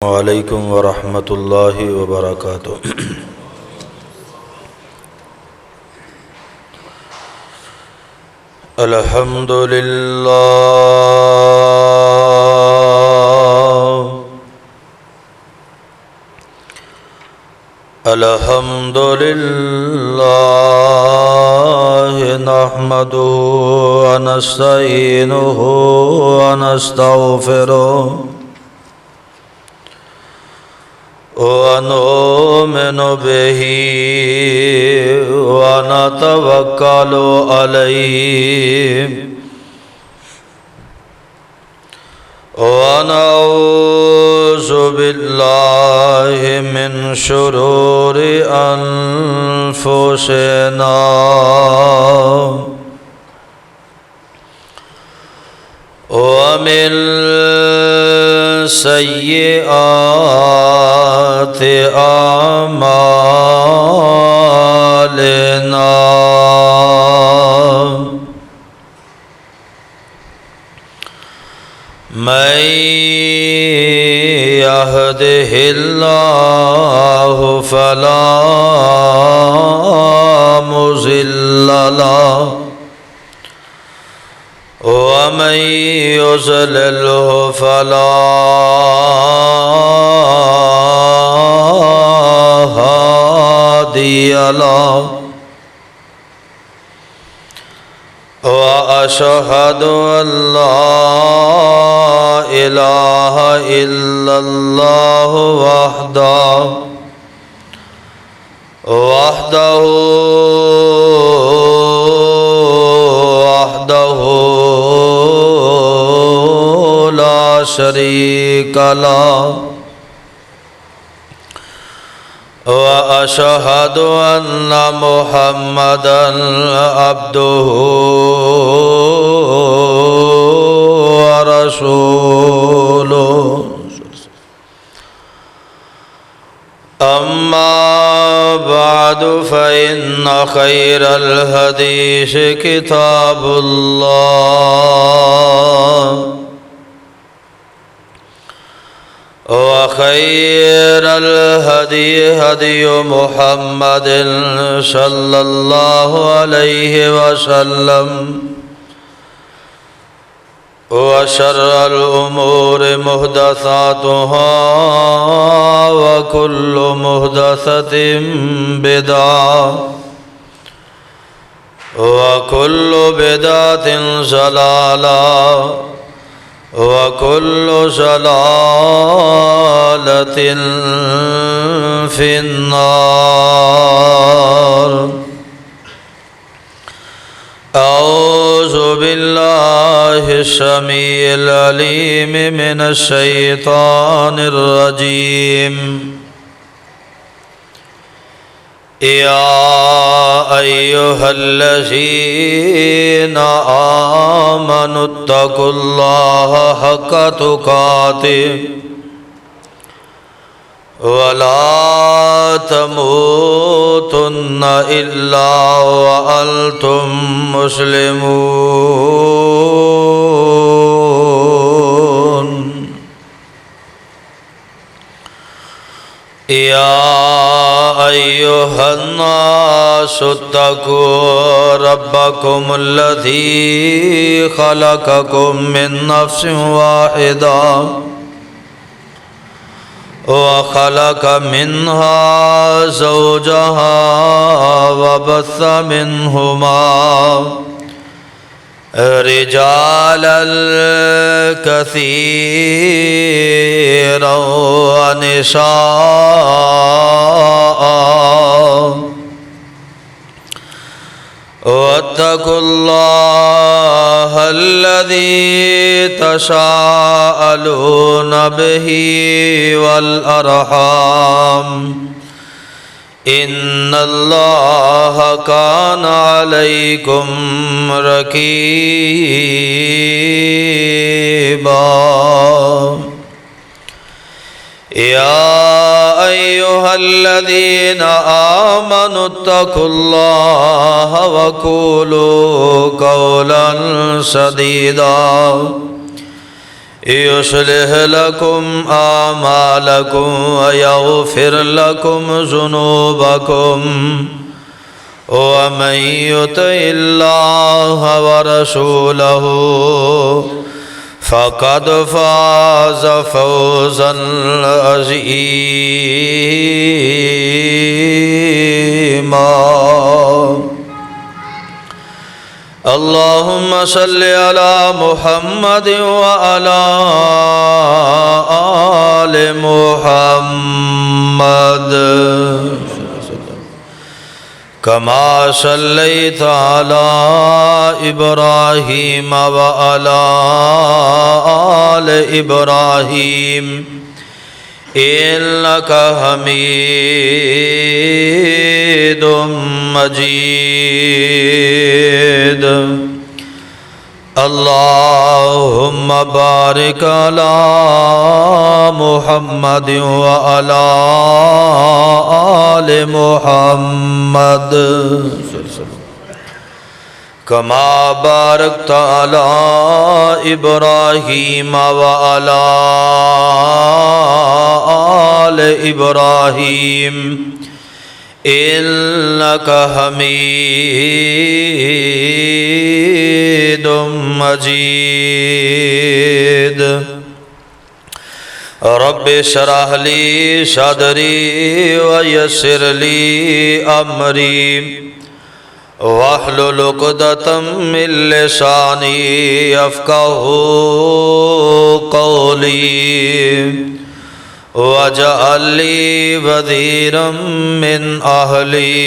वालेकुम वरहमतुल्लाहि वबरकातुहू। अल्हम्दुलिल्लाह नहमदुहू व नस्तईनुहु व नस्तगफिरुह व नुमिनु बिही व नतवक्कलु अलैहि व नऊज़ु बिल्लाहि मिन शुरूरि अनफुसिना व मिन सय्यिआति आमालिना। मैं यहदिहिल्लाहु फला मुज़िल्ल लहु व मन युज़लिल्हु फला हादिय लहु व अशहदु अल्ला इलाहा इल्लल्लाह वहदहु ला शरीका लहु व अशहदु अन्ना मुहम्मदन अब्दुहु व रसूलुहु। अम्मा बअदु फ़इन्न खैरल हदीस किताबुल्लाह व खैरल हदी हदी मुहम्मदिन सल्लल्लाहु अलैहि वसल्लम व शर्रल उमूरि मुहदसातुहा व कुल्लु मुहदसतिन बिदअह व कुल्लु बिदअतिन ज़लालह व कुल्लु ज़लालतिन फिन्नार। औज़ु बिल्लाहि समीइल अलीम मिनश शैतानिर रजीम। या अय्युहल्लज़ीना आमनुत्तकुल्लाहा हक़्क़ तुक़ातिह वला तमूतुन्न इल्ला व अंतुम मुस्लिमून। या अय्युहन्नासुत्तकू रब्बकुमुल्लज़ी खलक़कुम मिन नफ्सिन वाहिदा व खलक़ मिन्हा ज़ौजहा व बस्स मिन्हुमा रिजालन कसीरन व निसाअ वत्तकुल्लाह अल्लज़ी तसाअलून बिही वल अरहाम इन्नल्लाह कान अलैकुम रकीबा। या अय्युहल्लज़ीना आमनुत्तकुल्लाह वक़ूलू क़ौलन सदीदा युस्लिह लकुम आमालकुम व यग़फिर लकुम ज़ुनूबकुम वमन युतिइल्लाह व रसूलहु फ़क़द फ़ाज़ फ़ौज़न अज़ीमा। अल्लाहुम्मा सल्लि अला मुहम्मद व अला आलि मुहम्मद कमा सल्लैता अला इब्राहीम व अला आलि इब्राहीम इन्नका हमीदुम मजीद। अल्लाहुम्मा बारिक अला मुहम्मद व अला आलि मुहम्मद कमा बारकता अला इब्राहीम व अला आलि इब्राहीम इन्नका हमीदुम मजीद। रब्बि शरह ली सदरी व यस्सिर ली अमरी वहलुल उक़दतम मिन लिसानी यफ़क़हू क़ौली वजअल ली वज़ीरम मिन Ahli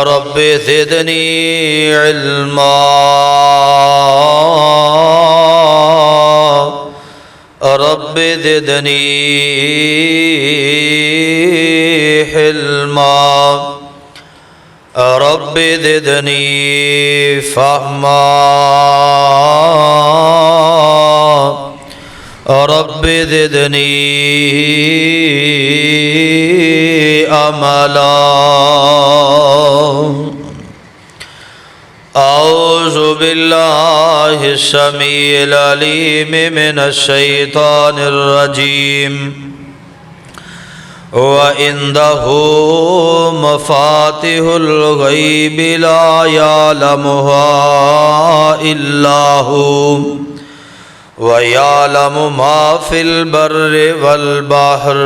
rabbi ज़िदनी इल्मा rabbi ज़िदनी हिल्मा rabbi ज़िदनी फ़हमा rabbi ज़िदनी अमला। औज़ु बिल्लाहि समीइल अलीम मिनश शैतानिर रजीम व इंदहू मफ़ातिहुल ग़ैबि ला यअलमुहा इल्ला हू व यअलमु मा फ़िल बर्रि वल बहर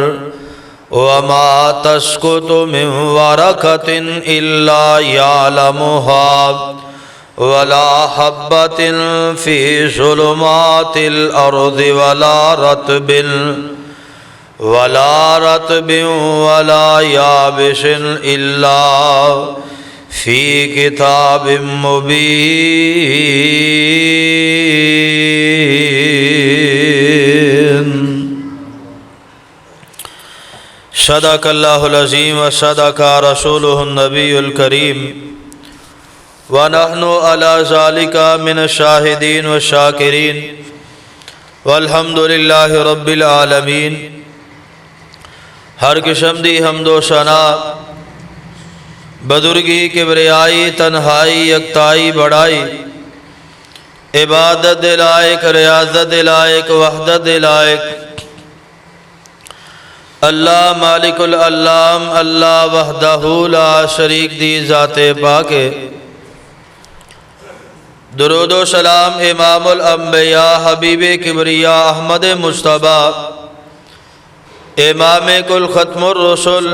व मा तस्कुतु मिन वरक़तिन इल्ला यअलमुहा वला हब्बतिन फ़ी ज़ुलुमातिल अर्ज़ि वला रत्बिन वला याबिसिन इल्ला फ़ी किताबिम मुबीन। सदक़ल्लाहुल अज़ीम व सदक़ा रसूलुहुन नबियुल करीम व नहनु अला ज़ालिका मिनश शाहिदीन व शाकिरीन वल्हम्दुलिल्लाहि रब्बिल आलमीन। हर किस्म दी हम्दो सना बजुर्गी किबरियाई तन्हाई यकताई बढ़ाई इबादत दिलायक रियाजत दिलायक वहदत दिलायक अल्लाह मालिकुल अल्लाम अल्लाह वहदहू ला शरीक दी ज़ाते पाके। दुरूदो सलाम इमामुल अंबिया हबीबे किबरिया अहमद मुस्तबा इमाम कुल ख़त्मुर रसूल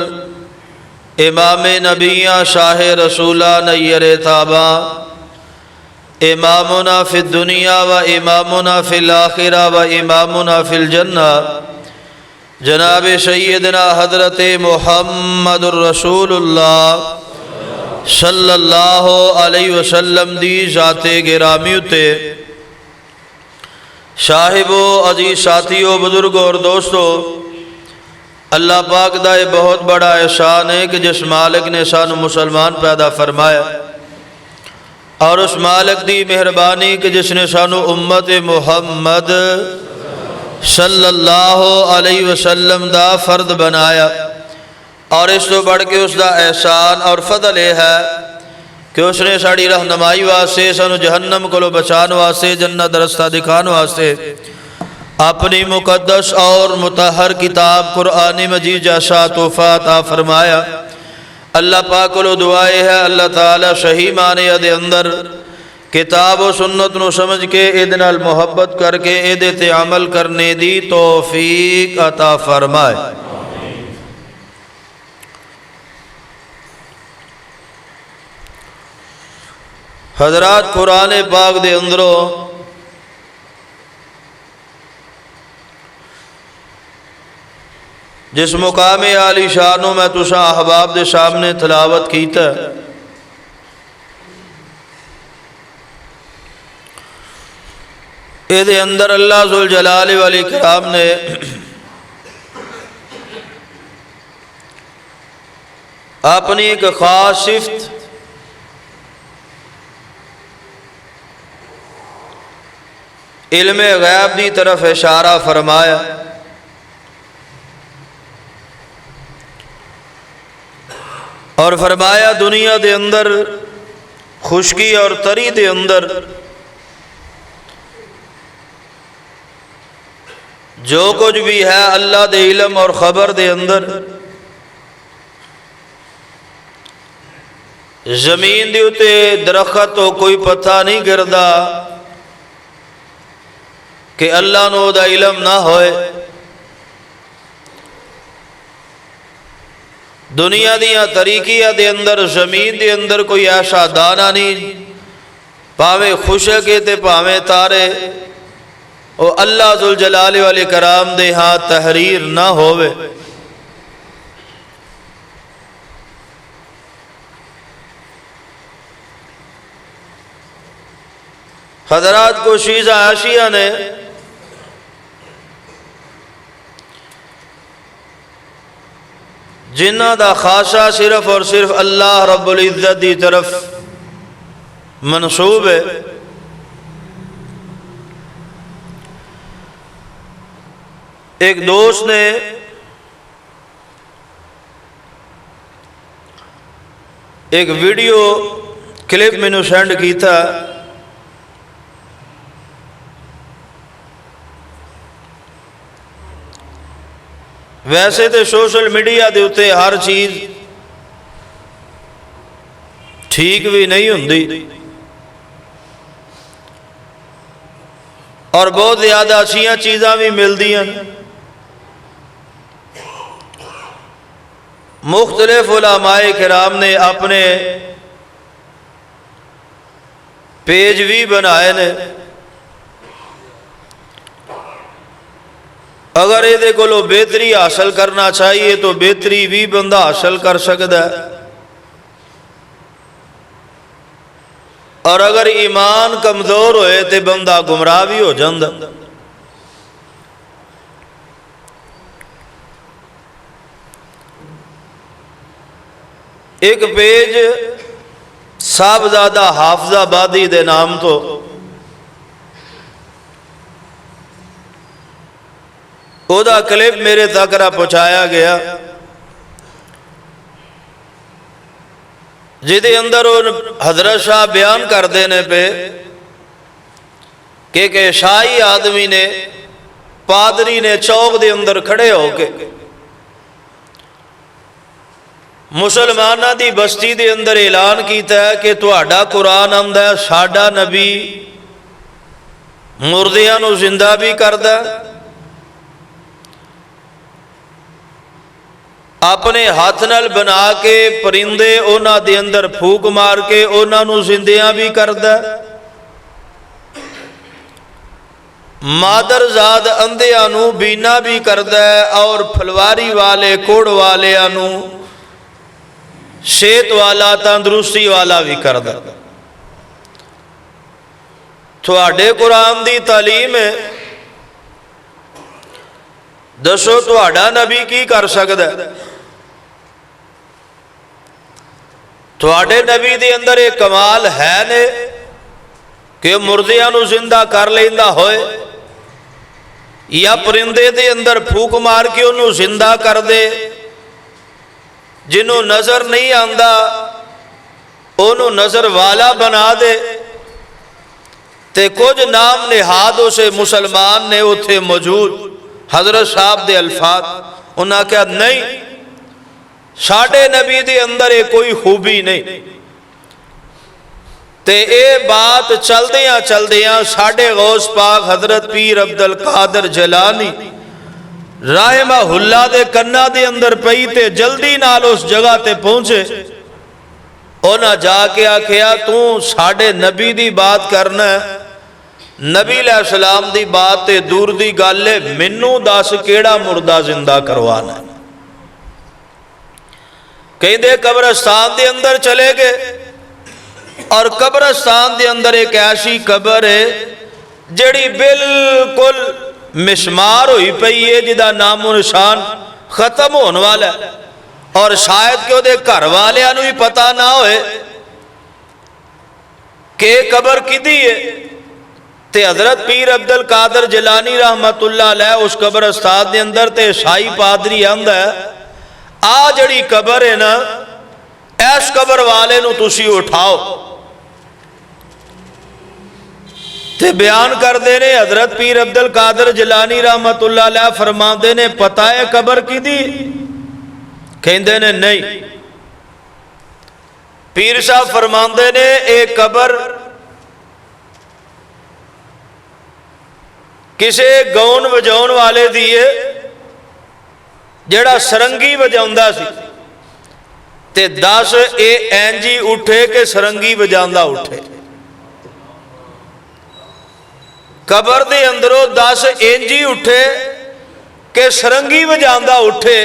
इमाम नबिया शाह रसूला नय्यर ताबा इमामुना फ़िद दुनिया व इमामुना फ़िल आखिरा व इमामुना फ़िल जन्ना जनाब सैयदना हज़रत मुहम्मदुर रसूलुल्लाह सल्लल्लाहु अलैहि वसल्लम दी ज़ाते गिरामी उते साहिबो अजीज साथियों बुजुर्गों और दोस्तों, अल्लाह पाक दा ये बहुत बड़ा एहसान है कि जिस मालिक ने सानू मुसलमान पैदा फरमाया और उस मालिक दी मेहरबानी कि जिसने सानू उम्मत मुहम्मद सल्लल्लाहु अलैहि वसल्लम दा फर्द बनाया। और इस तो बढ़ के उसका एहसान और फजल यह है कि उसने साड़ी रहनुमाई वास्ते सानू जहन्नम को बचाने वास्ते जन्नत रस्ता दिखाने वास्ते अपनी मुकद्दस और मुतहर किताब कुरान मजीद जैसा तोहफा अता फरमाया। अल्लाह पाक को दुआए है अल्लाह ताला सही माने दे अंदर किताब और सुन्नत नू समझ के इहदे नाल मुहब्बत करके इहदे ते अमल करने दी तौफीक अता फरमाए। हजरात कुरान पाक दे अंदरों जिस मुकाम आली शानों में तुसा अहबाब दे सामने तलावत कीता ये अंदर अल्लाह जुल जलाल वल इकराम ने अपनी एक खास सिफ्त इल्मे गैब की तरफ इशारा फरमाया। और फरमाया दुनिया के अंदर खुशकी और तरी के अंदर जो कुछ भी है अल्लाह दे इल्म और खबर दे अंदर जमीन दे उते दरख्त तो कोई पत्ता नहीं गिरदा कि अल्लाह नू दा इल्म ना होए। दुनिया दियां तरीकियां दे अंदर जमीन दे अंदर कोई ऐसा दाना नहीं भावे खुशक है ते भावे तारे ओ अल्लाह जुल जलाल वल इकराम दे हां तहरीर ना होवे। हजरात को शीज़ा आशिया ने जिन्हां दा खासा सिर्फ और सिर्फ अल्लाह रब्बुल इज्जत की तरफ मनसूब है। एक दोस्त ने एक वीडियो क्लिप मैनू सेंड किया। वैसे तो सोशल मीडिया के उत्ते हर चीज़ ठीक भी नहीं होंदी और बहुत ज़्यादा अच्छियां चीज़ां भी मिलदियां। मुख्तलिफ उलमाए किराम ने अपने पेज भी बनाए ने। अगर ये कोलों बेहतरी हासिल करना चाहिए तो बेहतरी भी बंदा हासिल कर सकता है और अगर ईमान कमजोर होए तो बंदा गुमराह भी हो जाता। एक पेज साहबजादा हाफजाबादी दे नाम तो ओदा क्लिप मेरे तक पहुँचाया गया जिदे अंदर हजरत शाह बयान करते ने पे कि शाही आदमी ने पादरी ने चौक दे अंदर खड़े होके मुसलमाना दी बस्ती दे अंदर ऐलान किया है कि तुहाडा कुरान आंदा है साडा नबी मुर्दियां नू जिंदा भी करदा अपने हाथ नाल बना के परिंदे उन्हां दे अंदर फूक मार के उन्हां नू जिंदियां भी करदा मादरजाद अंधियां नू बीना भी करदा और फलवारी वाले कोड़ वालियां नू सेहत वाला तंदुरुस्ती वाला भी करदा। तुहाडे कुरान दी तालीम है दसो तुहाडा नबी की कर सकदा है? तुहाडे नबी दे अंदर एक कमाल है ने कि मुर्दियां नू जिंदा कर लेंदा होए या परिंदे दे अंदर फूक मार के उन्होंने जिंदा कर दे जिन्हों नजर नहीं आंदा ओनू नज़र वाला बना दे ते कुछ नाम निहाद उसे मुसलमान ने उत्थे मौजूद हजरत साहब दे अल्फाज उन्हें क्या नहीं साडे नबी दे अंदर ये कोई खूबी नहीं ते ये बात चलदियां चलदियां साडे गौस पाक हजरत पीर अब्दुल कादिर जिलानी राहिमहुल्लाह दे कन्ना दे अंदर पई ते जल्दी नाल उस जगह ते पहुंचे। उन्हें जाके आखिया तू साडे नबी दी बात करना नबी अलैहिस्सलाम दी बात ते दूर दी गल है मैनू दस केड़ा मुर्दा जिंदा करवाना। कहते कब्रस्तान दे अंदर चले गए और कब्रस्तान दे अंदर एक ऐसी कब्र है जड़ी बिल्कुल मिसमार हुई पई है जिदा नामो निशान खत्म होने वाला है और शायद कि उहदे घर वालियां नूं भी पता ना होए कि कब्र किदी है। ते हजरत पीर अब्दुल कादिर जिलानी रहमतुल्लाह अलैह उस कब्रस्तान दे अंदर ते शाही पादरी आंदा है आ जड़ी कब्र है ना इस कब्र वाले नूं तुसी उठाओ ते बयान करते ने हजरत पीर अब्दुल कादिर जिलानी रहमतुल्लाह अलैह फरमाते ने पता है कब्र किदी कहते ने नहीं। पीर साहब फरमाते ने एक कब्र किसे गौन वजाउण वाले दी है जेड़ा सरंगी वजाउंदा सी ते 10 ए इंजी उठे के सरंगी वजांदा उठे। कबर दे अंदरों 10 इंजी उठे के सरंगी वजांदा उठे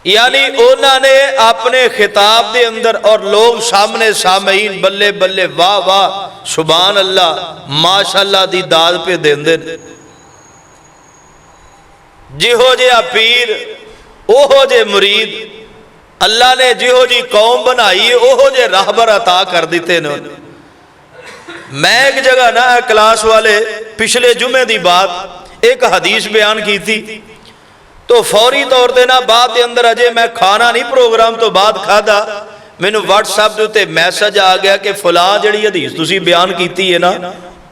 यानी उन्होंने अपने खिताब के अंदर और लोग सामने सामईन बल्ले बल्ले वाह वाह सुभान अल्लाह माशाअल्लाह दी दाद पे देंदे। जिहो जिहा पीर ओहो जे मुरीद अल्लाह ने जिहो जी कौम बनाई ओहो जे राहबर अता कर दिते ने। मैं एक जगह ना क्लास वाले पिछले जुमे की बात एक हदीस बयान की थी तो फौरी तौर पर ना बाद के अंदर अजे मैं खाना नहीं प्रोग्राम तो बाद खादा मैनू व्हाट्सएप के उत्ते मैसेज आ गया कि फलां जिहड़ी हदीस तुसीं बयान की है ना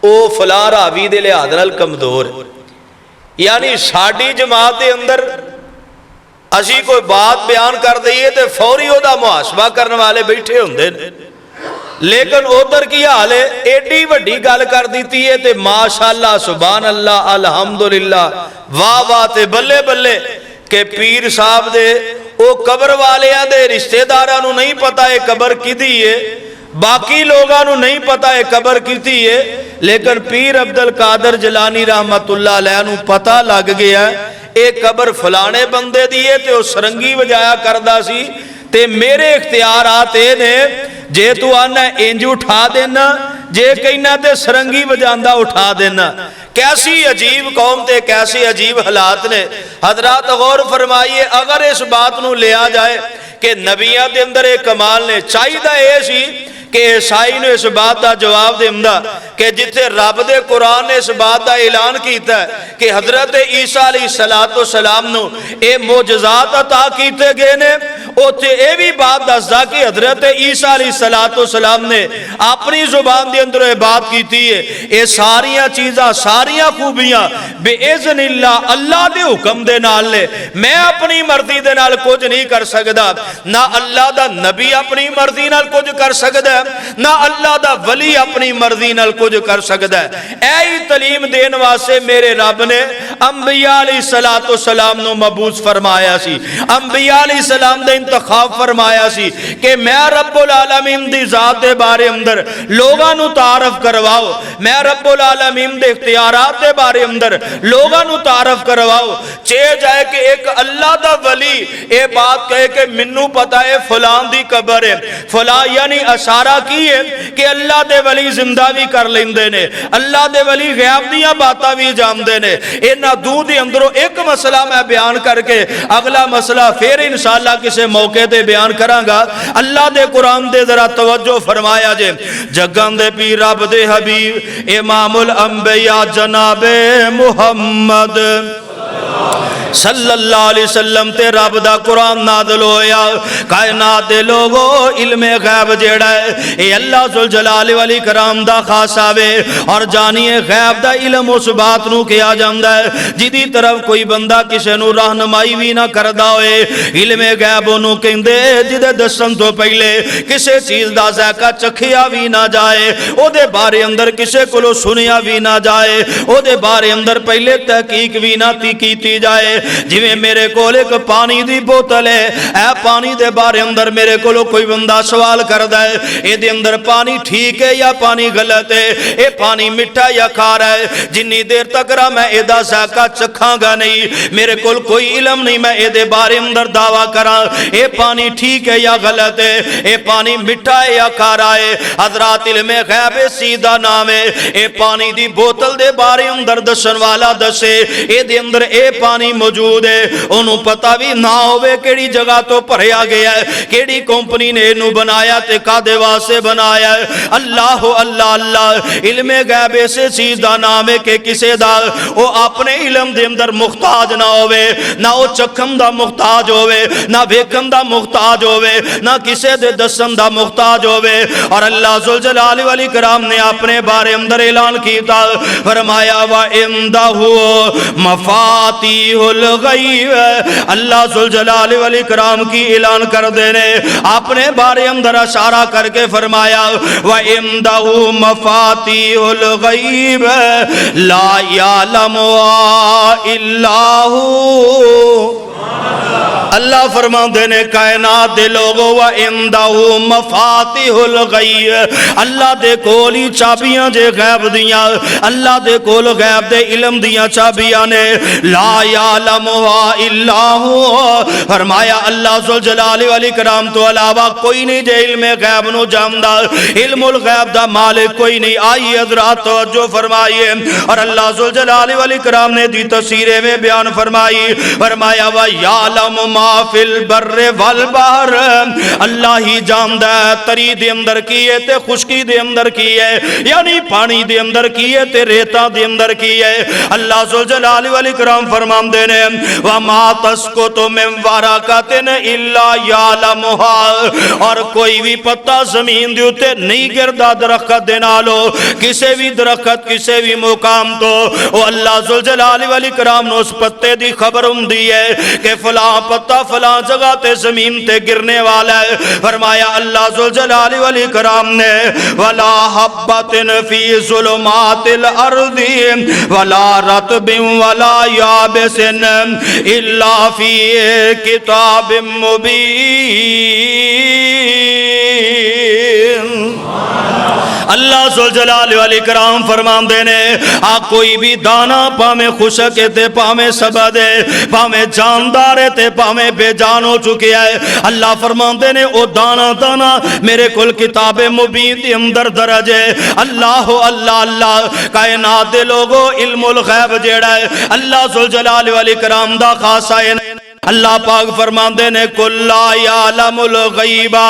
वो फलां रावी दे लिहाज नाल कमजोर यानी साडी जमात के अंदर असी कोई बात बयान कर दईए तो फौरी उहदा मुहासबा करने वाले बैठे हुंदे ने लेकिन उधर की हाल है एडी वड्डी गल कर दी है ते माशाअल्लाह सुभान अल्लाह अल्हम्दुलिल्लाह वाह वाह ते बल्ले बल्ले के पीर साहब दे ओ कबर वालियां दे रिश्तेदारां नूं नहीं पता है कबर किदी है बाकी लोगों नूं नहीं पता है कबर किदी है लेकिन पीर अब्दुल कादिर जिलानी रहमतुल्लाह अलैह नूं पता लग गया ये कबर फलाने बंदे दी है ते ओ सरंगी वजाया करदा सी ते मेरे इख्तियारात ये ने जे तू आना इंज उठा देना जे कहना ते सरंगी वजांदा उठा देना। कैसी अजीब कौम ते कैसे अजीब हालात ने। हजरात गौर फरमाइए अगर इस बात नूं लिया जाए कि नबियां दे अंदर एक कमाल ने चाहिदा ये सी कि ईसाई ने इस बात का जवाब देंदा कि जिथे रब दे कुरान ने इस बात का ऐलान किया कि हजरत ईसा अलैहिस्सलाम नूं ये मोजज़ात अता किए गए ने उत्थे ये भी बात दसदा कि हजरत ईसा अलैहिस्सलाम ने अपनी जुबान के अंदर बात की है ये सारिया चीज़ां सारिया खूबियां बेइज़्निल्लाह अल्लाह के हुक्म दे नाल ने मैं अपनी मर्जी दे नाल कुछ नहीं कर सकदा ना अल्लाह दा नबी अपनी मर्जी नाल कुछ कर सकदा ना अल्लाह दा वली अपनी मर्जी नाल कुछ कर सकदा है। ऐही तलीम देन वास्ते मेरे रब ने अंबिया अलैहिस्सलाम नूं मबूस फरमाया सी अंबिया अलैहिस्सलाम दा इंतखाब फरमाया सी कि मैं रब्बुल आलमीन दी जात दे बारे अंदर लोगां नूं तारफ करवाओ मैं रब्बुल आलमीन दे इख्तियारात दे बारे अंदर लोगां नूं तारफ करवाओ चे जाए कि एक अल्लाह दा वली ये बात कहे कि मैनू पता है फलां दी कबर है फलां यानी अशारा की है कि अल्लाह दे वली जिंदा भी कर लेंदे ने अल्लाह दे वली गैब दीयां बातां भी जानदे ने। इन्हां दूं दे अंदरों एक मसला मैं बयान करके अगला मसला फिर इंशाअल्लाह किसी मौके ते बयान करांगा। अल्लाह दे कुरान दे जरा तवज्जो फरमाया जे जगन दे पीर रब दे हबीब इमामुल अंबिया जनाबे मुहम्मद सल्लल्लाहु अलैहि वसल्लम ते रब दा कुरान नाज़िल होया। कायनात दे लोगो इल्मे गैब जेड़ा है ये अल्लाह जुल जलाल वल इकराम दा खासा वे और जानिए गैब दा इल्म उस बात नू किया जांदा है जिदी तरफ कोई बंदा किसे नू रहनुमाई भी ना करदा होए। इल्मे गैब ओनू कहंदे जिदे दसन तो पहले किसे चीज दा ज़ायका चखिया भी ना जाए, ओदे बारे अंदर किसे कोलो सुनिया भी ना जाए, ओदे बारे अंदर पहले तहकीक भी ना कीती जाए। जिवें मेरे कोल एक पानी दी बोतल है, ए पानी दे बारे अंदर मेरे कोलो कोई बंदा सवाल करदा है एदे अंदर पानी ठीक है या पानी गलत है, ए पानी मिठा या खारा है, जिन्नी देर तक मैं एदा ज़ायका चखांगा नहीं मेरे कोल कोई इल्म नहीं मैं एदे बारे अंदर दावा करा ए पानी ठीक है या गलत है, ए पानी मिठा है या खारा है। हज़रात इल्मे गैब सीधा नाम है। ए पानी दी बोतल दे बारे अंदर दसन वाला दसे एदे अंदर ए पानी मौजूद है, ओनू पता भी ना होवे केड़ी जगह तो भरया गया है, केड़ी कंपनी ने इनू बनाया ते कादे वास्ते बनाया है। अल्लाह अल्लाह अल्लाह। इल्मे गैब ऐसे चीज दा नाम है कि किसे दा ओ अपने इल्म दे अंदर मुख्ताज ना होवे, ना ओ चखन दा मुख्ताज होवे, ना वेखन दा मुख्ताज होवे, ना किसे दे दसन दा मुख्ताज होवे। और अल्लाह जुल जलाल वल इकराम ने अपने बारे अंदर ऐलान कीता, फरमाया व इंदहु मफातिहुल गैब। अल्लाह जुल जलाल वल इकराम की ऐलान कर देने अपने बारे अंदर इशारा करके फरमाया व इंदहु मफातिहुल गैब ला यालमुहा इल्ला हू। अल्लाह फरमाते ने कायनात दे लोगो व इंदहु मफातिहुल गैब, अल्लाह दे कोल ही चाबियां जे गैब दियां, अल्लाह दे कोल गैब दे इल्म दियां चाबियां ने। ला यालमुहा इल्ला हू। फरमाया अल्लाह जुल जलाल वल इकराम तो अलावा कोई नहीं जे इल्मे गैब नू जानदा, इल्मुल गैब दा मालिक कोई नहीं। आई हज़रात तवज्जो फरमाइए। और अल्लाह जुल जलाल वल इकराम ने दी तफसीर में बयान फरमाई, फरमाया व यालमु मा फिल बर्रे वल बहर। अल्लाह ही जानदा है तरी दे अंदर की है ते खुशकी दे अंदर की है, यानी पानी दे अंदर की है ते रेता दे अंदर की है। अल्लाह जुल जलाल वल इकराम फरमांदे ने व मा तस्कुतु मिन वरक़तिन इल्ला यालमुहा। और कोई भी पत्ता जमीन दे उत्ते नहीं गिरदा दरखत दे नालो, किसे भी दरखत किसे भी मुकाम तो ओ अल्लाह जुल जलाल वल इकराम नु उस पत्ते दी खबर हुंदी है कि फलां पत्ता फलां जगह ते जमीन ते गिरने वाला है। फरमाया अल्लाह जुल जलाल वल इकराम ने वला हब्बतिन फी ज़ुलुमातिल अर्दी वला रतबिन वला याबिसिन इल्ला फी किताबिम मुबीन। अल्लाह जुल जलाल वल इकराम फरमांदे ने आ कोई भी दाना भावे खुशक है ते भावे सबद है, भावे जानदार है ते भावे बेजान हो चुके है, अल्लाह फरमांदे ने ओ दाना दाना मेरे कुल किताबे मुबीन दे अंदर दर्ज है। अल्लाह अल्लाह अल्लाह। कायनात दे लोगो इल्मुल गैब जेड़ा है अल्लाह जुल जलाल वल इकराम दा खासा है। अल्लाह पाक फरमाते ने कुल्ला यालमुल गैबा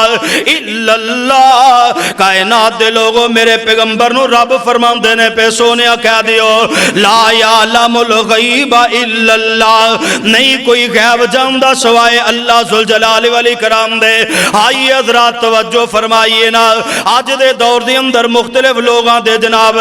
इल्लल्लाह। कायनात दे लोगो मेरे पैगंबर नु रब फरमाते ने पे सोने कह दियो ला यालमुल गैबा इल्लल्लाह। नहीं कोई गैब जानदा सवाए अल्लाह जुल जलाल वल इकराम दे। आइए हज़रात तवज्जो फरमाइए ना, अज दे दौर दे अंदर मुख्तलिफ लोगां दे जनाब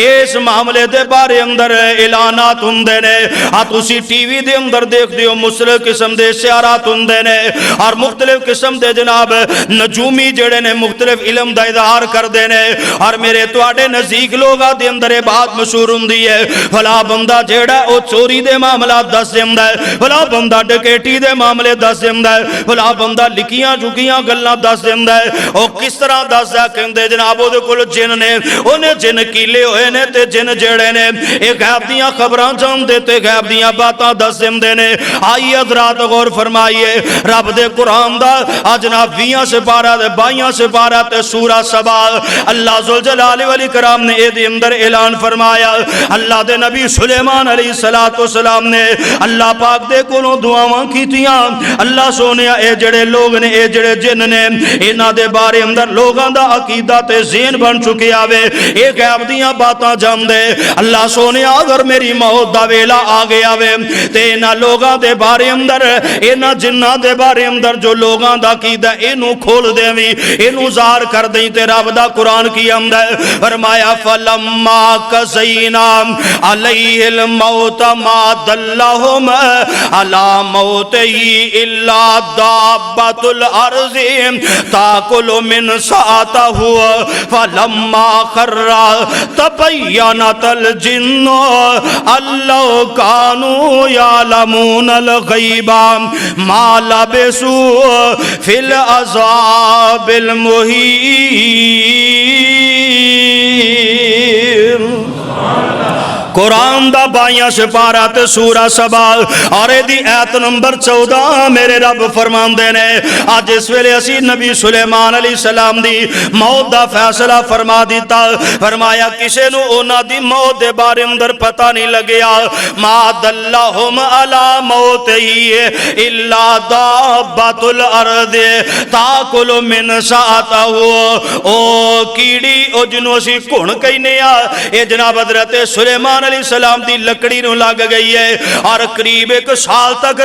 इस मामले दे बारे अंदर ऐलानात हुंदे ने। आ तुसी टीवी दे अंदर देखदे हो मुसलिम किस्म दे इशारात हुंदे ने और मुख्तलिफ किस्म दे जनाब नजूमी जेड़े ने मुख्तलिफ इल्म दा इजहार करदे ने। और मेरे तुहाडे नज़दीक लोगां दे अंदर ये बात मशहूर हुंदी है फला बंदा जेड़ा ओ चोरी दे मामला दस दिंदा है, फला बंदा डकैती दे मामले दस दिंदा है, फला बंदा लिखियां झुकियां गल्लां दस दिंदा है। ओ किस तरह दसदा कहंदे जनाब ओदे कोल जिन ने, ओने जिन कीले होए ने ते जिन जेड़े ने ये गैब दियां खबरां जानदे ते गैब दियां बातां दस दिंदे ने। आई हजरात गौर फरमाइए रब दे कुरान दा जनाब 20 सिपारा ते 22 सिपारा ते सूरा सबा अल्लाह जुल जलाल वल इकराम ने ए अंदर ऐलान फरमाया। अल्लाह दे नबी सुलेमान अलैहिस्सलातु वस्सलाम ने अल्लाह पाक दे कोलों दुआवां कीतियां। अल्लाह सोने ए जेड़े लोग ने ए जेड़े जिन ने इन्हां दे बारे अंदर लोगां दा अकीदा ते ज़हन बन चुके आवे ए गैब दियां बातां जानदे। अल्लाह सोने अगर मेरी मौत दा वेला आ गया वे ते इन्हां लोगां दे बारे अंदर इन्हां जिन्नां दे बारे अंदर जो लोगां दा अकीदा इनू खोल देवी इनू ज़ाहिर कर दें ते रब दा कुरान की आंदा फरमाया फलम्मा कज़ैना अलैहिल मौत मा दल्लहुम अला मौतिही इल्ला दाब्बतुल अर्ज़ि ताकुलु मिन साअतिही फलम्मा खर्रा तबय्यनतल जिन्नु अल्लाह कानू यालमूनल गैबा मा लबिसू फिल अज़ाबिल मुहीन। कुरान दा 22 सिपारा ते सूरा सबा और एदी आयत नंबर 14 मेरे रब फरमांदे ने अज इस वेले असी नबी सुलेमान अलैहिस्सलाम दी मौत दा फैसला फरमा दिता। फरमाया किसे नू उन्हां दी मौत दे बारे अंदर पता नहीं लगया। मा दल्लहुम अला मौतिही इल्ला दाब्बतुल अर्द ताकुलु मिन साअतिही ओ कीड़ी ओ जिन्नू असी घुण कहने आ ए जनाब हज़रत सुलेमान अलैहिस्सलाम दी लकड़ी नू लग गई है और करीब 1 साल तक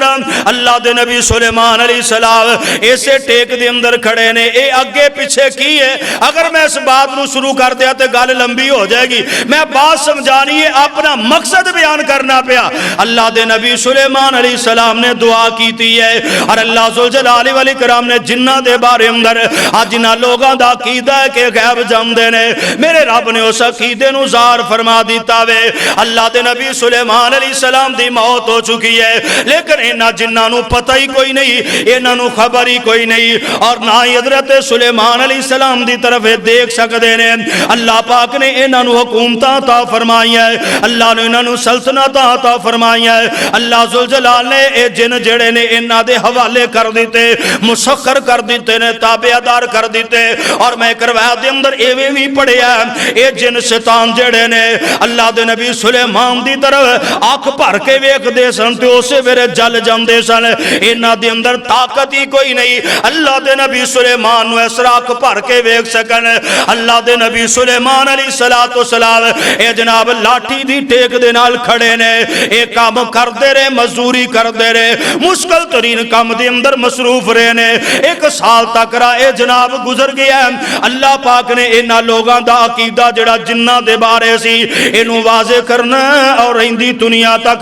अल्लाह दे नबी सुलेमान अलैहिस्सलाम इसे टेक दे अंदर खड़े ने। ए अगे पीछे की है अगर मैं इस बात नू शुरू कर दिया तो गल लंबी हो जाएगी। मैं बात समझानी है अपना मकसद बयान करना पिया। अल्लाह दे नबी सुलेमान अलैहिस्सलाम ने दुआ की है और अल्लाह जुल जलाल वल इकराम ने जिन्ना दे बारे अंदर आज जिन्हां लोगां दा अकीदा है कि गैब जानदे ने मेरे रब ने उस अकीदे नू ज़ाहिर फरमा दिता वे। अल्लाह दे नबी सुलेमान अलैहिस्सलाम दी मौत हो चुकी है लेकिन इन्हां जिन्हां नू पता ही कोई नहीं इन्हां नू खबर ही कोई नहीं और ना ही हज़रत सुलेमान अलैहिस्सलाम दी तरफ देख सकते ने। अल्लाह पाक ने इन्हां नू हुकूमतां अता फरमाईयां अल्लाह ने इन्हां नू सल्तनतां अता फरमाईयां। अल्लाह जुल जलाल ने ए जिन जेड़े ने इन्हां दे हवाले कर दिते मुसख्खर कर दिते ने ताबेदार कर दिते। और मैं एक रवायत दे अंदर एवें भी पढ़िया ए जिन शैतान जेड़े ने अल्लाह दे नबी सुलेमान दी तरफ अख भर के वेखदे सन ते उसे वेले जल जांदे सन। इन्हां दे अंदर ताकत ही कोई नहीं अल्लाह दे नबी सुलेमान नू इस तरह अख भर के वेख सकन। अल्लाह दे नबी सुलेमान अलैहिस्सलातु वस्सलाम ए जनाब लाठी दी टेक दे नाल खड़े ने ए काम करदे रहे मजदूरी करदे रहे मुश्किल तरीन काम दे अंदर मसरूफ रहे ने। 1 साल तक ए जनाब गुजर गया। अल्लाह पाक ने इन्हां लोगां दा अकीदा जेड़ा जिन्नां दे बारे सी इनू वाजे करना और रहिंदी दुनिया तक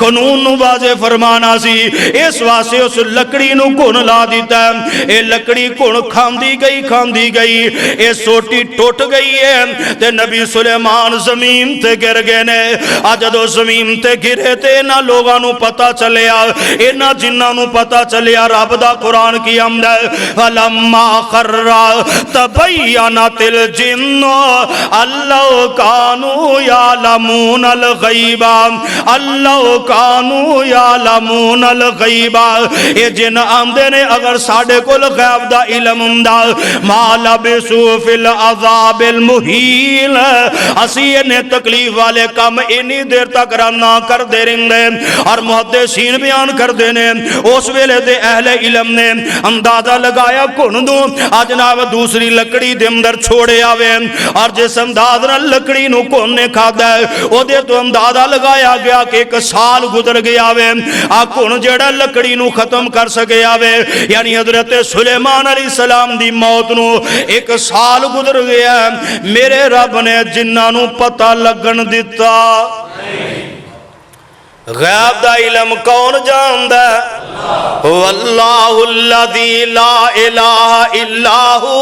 कानून नू वाजे फरमाना सी। इस वास्ते उस लकड़ी नू घुन ला दिता। ये लकड़ी घुन खांदी गई ये सोटी टुट गई है ते नबी सुलेमान जमीन ते गिर गए ने। अज जदों जमीन ते गिरे ते इन्हां लोगां नू पता चलिया इन्हां जिन्नां नू पता चलिया रब दा कुरान की आंदा फलम्मा खर्रा तबय्यनतिल जिन्नु अल्लाह कानू यालमूनल गैबा अल्लाह कानू यालमूनल गैबा। ये जिन आंदे ने अगर साडे कोल गैब दा इल्म हुंदा मा लबिसू फिल अज़ाबिल मुहीन असी इन्ने तकलीफ वाले काम इन्नी देर तक ना करदे रहिंदे। और मुहद्दिसीन बयान करदे ने उस वेले दे अहले इल्म ने अंदाजा लगाया घुन नू जनाब दूसरी लकड़ी दे अंदर छोड़े आवे और जिस अंदाज नाल लकड़ी नू घुन ने खादा ओदे तो अंदाजा लगाया गया कि 1 साल गुजर गया वे आ घुन जेड़ा लकड़ी नू खत्म कर सके आवे। यानी हजरत सुलेमान अलैहिस्सलाम दी मौत नू 1 साल गुजर गया। मेरे रब ने जिन्हां नू पता लगन दिता। गैब दा इल्म कौन जानदा वल्लाहुल्लज़ी ला इलाहा इल्ला हु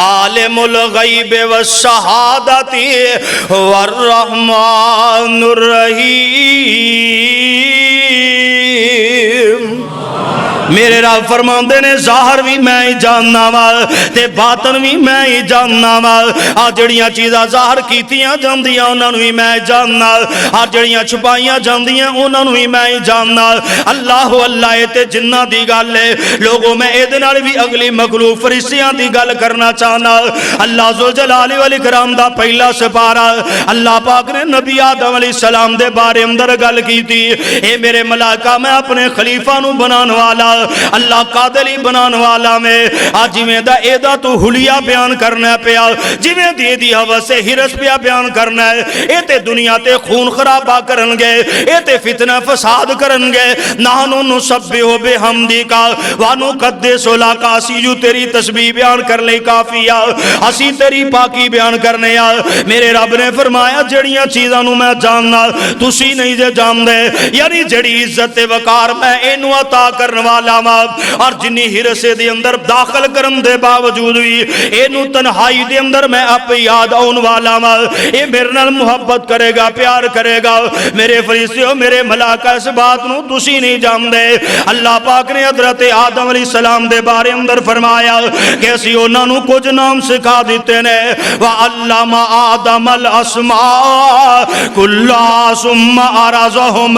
आलिमुल गैबि वश्शहादति वर्रहमानुर रहीम। मेरे रब फरमाते ने ज़ाहिर भी मैं ही जानना वा ते बातन भी मैं ही जानना वा। आ जड़ियां चीज़ां ज़ाहिर कीतियां जांदियां उन्हां नूं भी मैं जानना, आ जड़ियां छुपाइयां जांदियां उन्हां नूं भी मैं ही जानना। अल्लाह अल्लाह ए ते जिन्ना दी गल है लोगों, मैं इहदे नाल भी अगली मखलूक फरिश्तियां दी गल करना चाहना। अल्लाह ज़ुल जलाल वल इकराम दा पहला सिपारा अल्लाह पाक ने नबी आदम अलैहिस्सलाम दे बारे अंदर गल की थी। ए मेरे मलाइका मैं अपने खलीफा नूं बनाने वाला अल्लाह कादली बनाने वाला में आज जिवें दा एदा तू हुलिया बयान करना पिया, जिवें दी एदी हवस हिरस पिया बयान करना है। ए ते दुनिया ते खून खराबा करनगे, ए ते फितना फसाद करनगे। नाहनु नुसब्बिहु बिहम्दिका व नुक़द्दिसु लका, असी जो तेरी तस्बीह बयान कर ले काफिया, असी तेरी पाकी बयान करने आ। मेरे रब ने फरमाया जड़ियां चीज़ां नूं मैं जानना तुसी नहीं जे जानदे, यानी जड़ी इज्जत ते वकार मैं इनू अता करने वाला वा और जिन्नी हिरसे दे अंदर दाखिल करन दे बावजूद भी इनू तन्हाई दे अंदर मैं आपे याद आउन वाला वा। ये मेरे नाल मुहब्बत करेगा, प्यार करेगा। मेरे फरिश्तियों मेरे मलाइका इस बात नूं तुसी नहीं जानदे। अल्लाह पाक ने हज़रत आदम अलैहिस्सलाम दे बारे अंदर फरमाया कि असीं उन्हां नूं कुछ नाम सिखा दिते ने। व अल्लमा आदम अल अस्मा कुल्ला सुम्मा अरज़हुम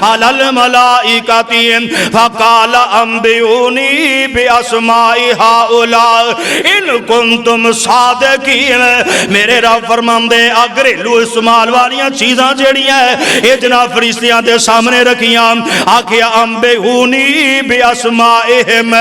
अलल मलाइकति फकाल अंबिऊनी बिअस्माइ हाउला इन कुंतुम सादिकीन। मेरे रब फरमांदे आ घरेलू इस्तेमाल वालियां चीज़ां जेड़ियां ये जनाब फरिश्तियां दे सामने रखियां, आखिया अंबिऊनी बिअस्माइहिम।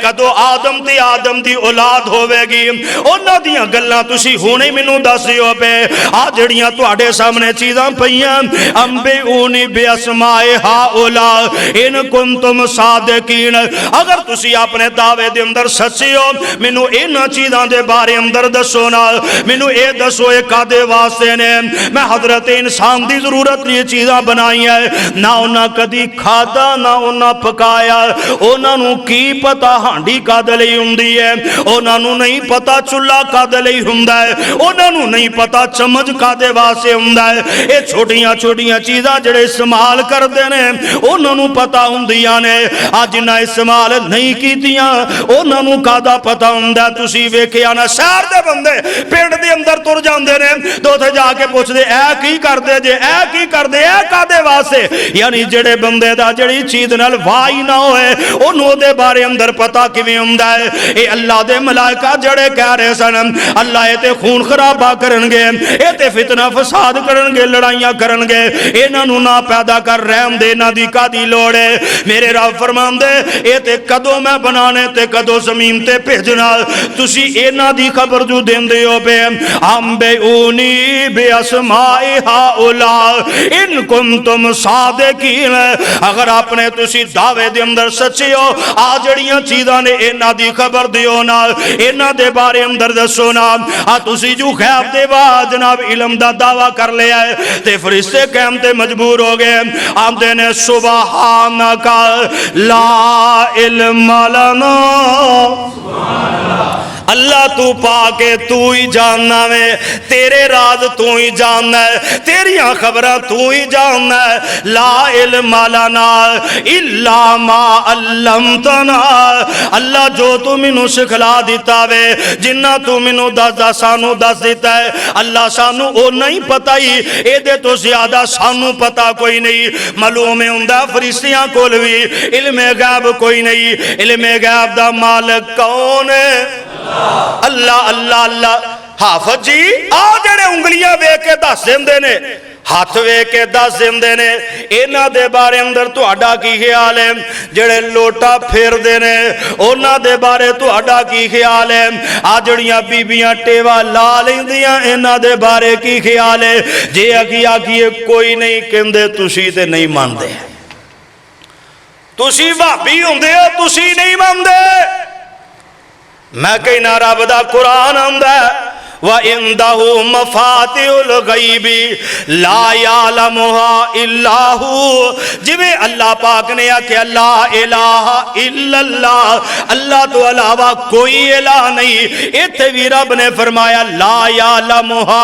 कदों आदम ते आदम दी औलाद होवेगी उन्हां दियां गल्लां तुसी हुणे मैनूं दस दिओ पे। आ जड़ियां तुहाडे सामने चीज़ां पईयां अंबिऊनी बिअस्माइ हाउला इन कुंतुम सादिकीन। अगर तुसी अपने दावे दे अंदर सच्चे हो मैनूं इन्हां चीज़ां दे बारे अंदर दसो ना, मैनूं ये दसो ये कादे वास्ते ने। मैं हजरत इंसान दी जरूरत ये चीज़ां बनाई है, ना उन्हां कदी खादा ना उन्हां पकाया। उन्हां नूं की पता हांडी कादे लई हुंदी है, उन्हां नूं नहीं पता चुल्ला कादे लई हुंदा है, उन्हां नूं नहीं पता चम्मच कादे वास्ते हुंदा है। ये छोटियां छोटियां चीज़ां जिहड़े इस्तेमाल करदे ने उन्हां नूं पता हुंदियां ने। अज ना इस्तेमाल नहीं कीतियां उन्हां नूं कादा पता हुंदा। तुसीं वेखिया ना शहर दे बंदे पिंड दे अंदर तुर जांदे ने ते उत्थे जाके पुछदे ऐ की करदे जे, ऐ की करदे, ऐ कादे वास्ते। यानी जिहड़े बंदे दा जिहड़ी चीज़ नाल वाह ही ना होए उहनूं उहदे बारे अंदर पता किवें हुंदा है। ये अल्लाह दे मलाइका जड़े कह रहे सन अल्लाह ये ते खून खराबा करनगे, ये ते फितना फसाद करनगे, लड़ाइयां करनगे, इन्हां नूं ना पैदा कर, रहम दे, इन्हां दी कादी लोड़ है। मेरे रब फरमांदे ये ते कदों मैं बनाने ते कदों ज़मीन ते भेजना तुसी इन्हां दी खबर जो देंदे हो पे। अंबिऊनी बिअस्माइ हाउला इन कुंतुम सादिकीन। अगर अपने तुसी दावे दे अंदर सच्चे हो आ जड़ियां चीज़ां ने इन्हां दी खबर दिओ ना, इन्हां दे बारे अंदर दसो ना। आ तुसी जो खैब दे बाद जनाब इल्म दा दावा कर लिया है ते फरिश्ते कहम ते मजबूर हो गए। आंदे ने सुबहानका ला इल्म लना। अल्लाह तू पाके तू ही जानना वे, तेरे राज तू ही जानना है, तेरिया खबरां तू ही जानना है। ला इल्म लना इल्ला मा अल्लमतना। अल्लाह जो तू मैनू सिखला दिता वे, जिन्ना तू मैनू दस सानू दस दिता है अल्लाह सानू ओ नहीं पता ही, एदे तो ज्यादा सानू पता कोई नहीं। मालूम हुंदा फरिश्तियां कोल भी इल्मे गैब कोई नहीं। इल्मे गैब दा मालिक कौन है? अल्लाह अल्लाह अल्लाह। हाफिज जी आ जेड़े उंगलियां वेख के दस देंदे ने, हाथ वेख के दस देंदे ने, इन्हां दे बारे अंदर तुहाडा की ख्याल है? जेड़े लोटा फेरदे ने उन्हां दे बारे तुहाडा की ख्याल है? आ जड़ियां बीबियां टेवा ला लैंदियां इन्हां दे बारे की ख्याल है? जे अगी आखिए कोई नहीं कहंदे तुसी ते नहीं मानदे, तुसी भाभी हुंदे हो तुसी नहीं मानदे। मैं कहना रब दा कुरान आंदा व इंदहु मफातिहुल गैबी ला यालमुहा इल्ला हु। जिवें अल्लाह पाक ने आख्या ला इलाहा इल्लल्लाह, अल्लाह तो अलावा कोई इलाह नहीं। इत्थे भी रब ने फरमाया ला यालमुहा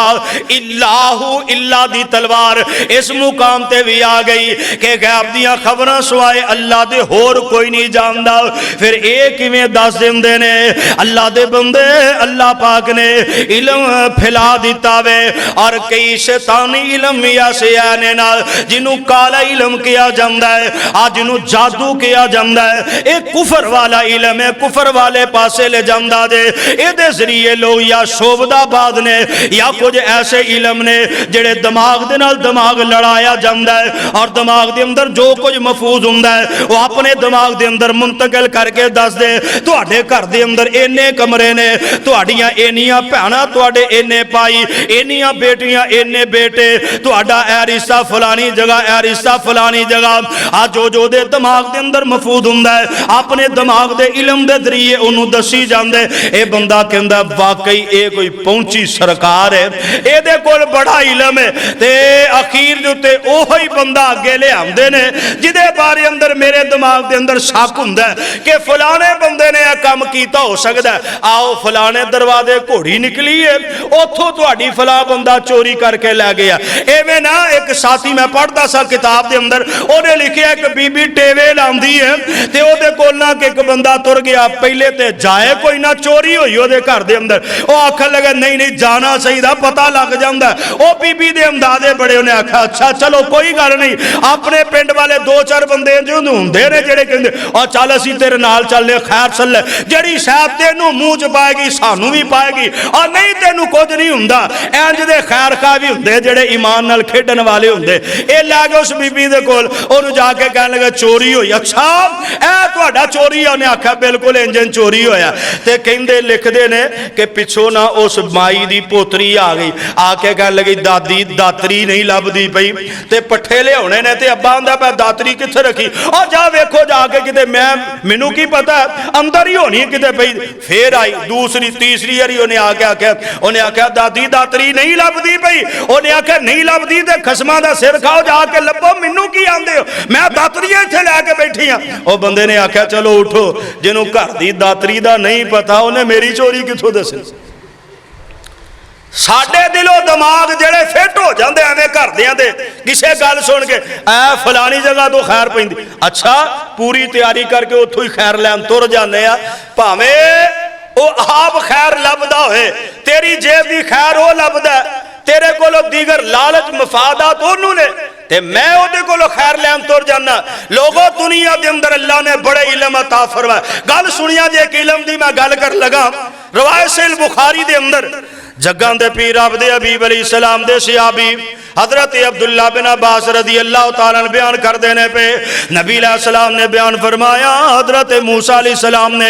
इल्ला हु, इल्ला दी तलवार इस मुकाम ते भी आ गई कि गैब दियां खबरां सुआए अल्लाह दे होर कोई नहीं जानदा। फिर ये किवें दस दिंदे ने अल्लाह दे बंदे, अल्लाह पाक ने इलम फैला दिता वे और कई शैतानी इलम भी ऐसे आने नाल जिन्हों काला इलम किया जाता है, आज जिन्हों जादू किया जाता है। ये कुफर वाला इलम है, कुफर वाले पासे ले जाता दे। ये जरिए लोग या शोभदाबाद ने या कुछ ऐसे इलम ने जेड़े दिमाग दे नाल दिमाग लड़ाया जाता है और दिमाग दे अंदर जो कुछ महफूज हुंदा है वो अपने दिमाग दे अंदर मुंतकिल करके दस दे। तुहाडे घर दे अंदर इन्ने कमरे ने, तुहाडियां इन्नियां भैणां, तुहाडे इन्ने भाई, इन्नियां बेटियां, इन्ने बेटे, तुहाडा ए रिश्ता फलानी जगह, ए रिश्ता फलानी जगह। आ जो दे दिमाग दे अंदर महफूज हुंदा है अपने दिमाग दे इलम दे जरिए उन्होंने दसी जांदे। ए बंदा कहंदा वाकई ये कोई पहुंची सरकार है, ਇਹਦੇ ਕੋਲ बड़ा इलम है। ते अखीर दे उत्ते ओही बंदा अगे ले आंदे ने जिदे बारे अंदर मेरे दिमाग दे अंदर शक हुंदा है कि फलाने बंदे ने यह काम कीता हो सकदा है। आओ फलाने दरवाजे घोड़ी निकली है, उथों तुहाडी फला बंदा चोरी करके लै गया। एवें ना एक साथी मैं पढ़दा सा किताब दे अंदर, उहने लिखिया एक बीबी टेवे लांदी है ते ओहदे कोल ना एक बंदा तुर गया। पहले ते जाए कोई ना, चोरी होई ओहदे घर दे अंदर। ओ आखन लगा नहीं नहीं जाना चाहिए, पता लग जाता। ओ बीबी दे अंदाजे बड़े, उन्हें आखा अच्छा चलो कोई गल नहीं। अपने पिंड वाले दो चार बंदे होंदे ने जेड़े कहंदे और चल असीं तेरे नाल चलने, खैर चल जेड़ी शायद तेनू मूँह च पाएगी सानू भी पाएगी, और नहीं तेनू कुछ नहीं हुंदा। इंज दे खैर खा भी हुंदे जेड़े ईमान नाल खेडण वाले हुंदे। ए लै गए उस बीबी दे कोल, ओनू जाके कहण लगे चोरी होई। अच्छा ए तुहाडा चोरी है? उन्हें आख्या बिल्कुल इंजन चोरी होया। ते कहंदे लिखदे ने कि पिछों ना उस माई दी पोतरी आ गई, आके कहण लगी दादी दातरी नहीं लभदी पई ते पट्ठे लियाने ने। ते अब्बा आंदा पा दातरी कित्थे रखी? और जा वेखो जाके किते, मैनू की पता अंदर ही होनी किते पई। फिर आई दूसरी तीसरी बारी उन्हें आके आख्या, उन्हें आख्या दादी दातरी नहीं लभदी पई। उन्हें आख्या नहीं लभदी ते खसमां दा सिर खाओ, जाके लभो, मैनू की आंदे हो, मैं दातरियां इत्थे लैके बैठी हां। ओ बंदे ने आख्या चलो उठो, जिन्हों घर दी दातरी दा नहीं पता उन्हें मेरी चोरी कित्थों दसी। साडे दिलों दिमाग जेड़े फिट हो जाते एवं घरदियां दे किसी गल सुन के, ऐ फलानी जगह तो खैर पैंदी। अच्छा पूरी तैयारी करके उतों ही खैर लैन तुर जाने, भावें वो आप खैर लभदा होए, तेरी जेब की खैर वो लभदा, तेरे कोलों दीगर लालच मफादात ओनू ने ते मैं ओदे कोलों खैर लैन तुर जाना। लोगों दुनिया के अंदर अल्लाह ने बड़े इलम अता फरमाया। गल सुनिया जे एक इलम दी मैं गल कर लगा। रवायत सहीह बुखारी दे अंदर जग्गां दे पीर अब्दे हबीब अलैहिस्सलाम दे सहाबी हजरत अब्दुल्ला बिन अब्बास रदी अल्लाह तआला बयान कर देने पे नबी अलैहिस्सलाम ने बयान फरमाया, हजरत मूसा अलैहिस्सलाम ने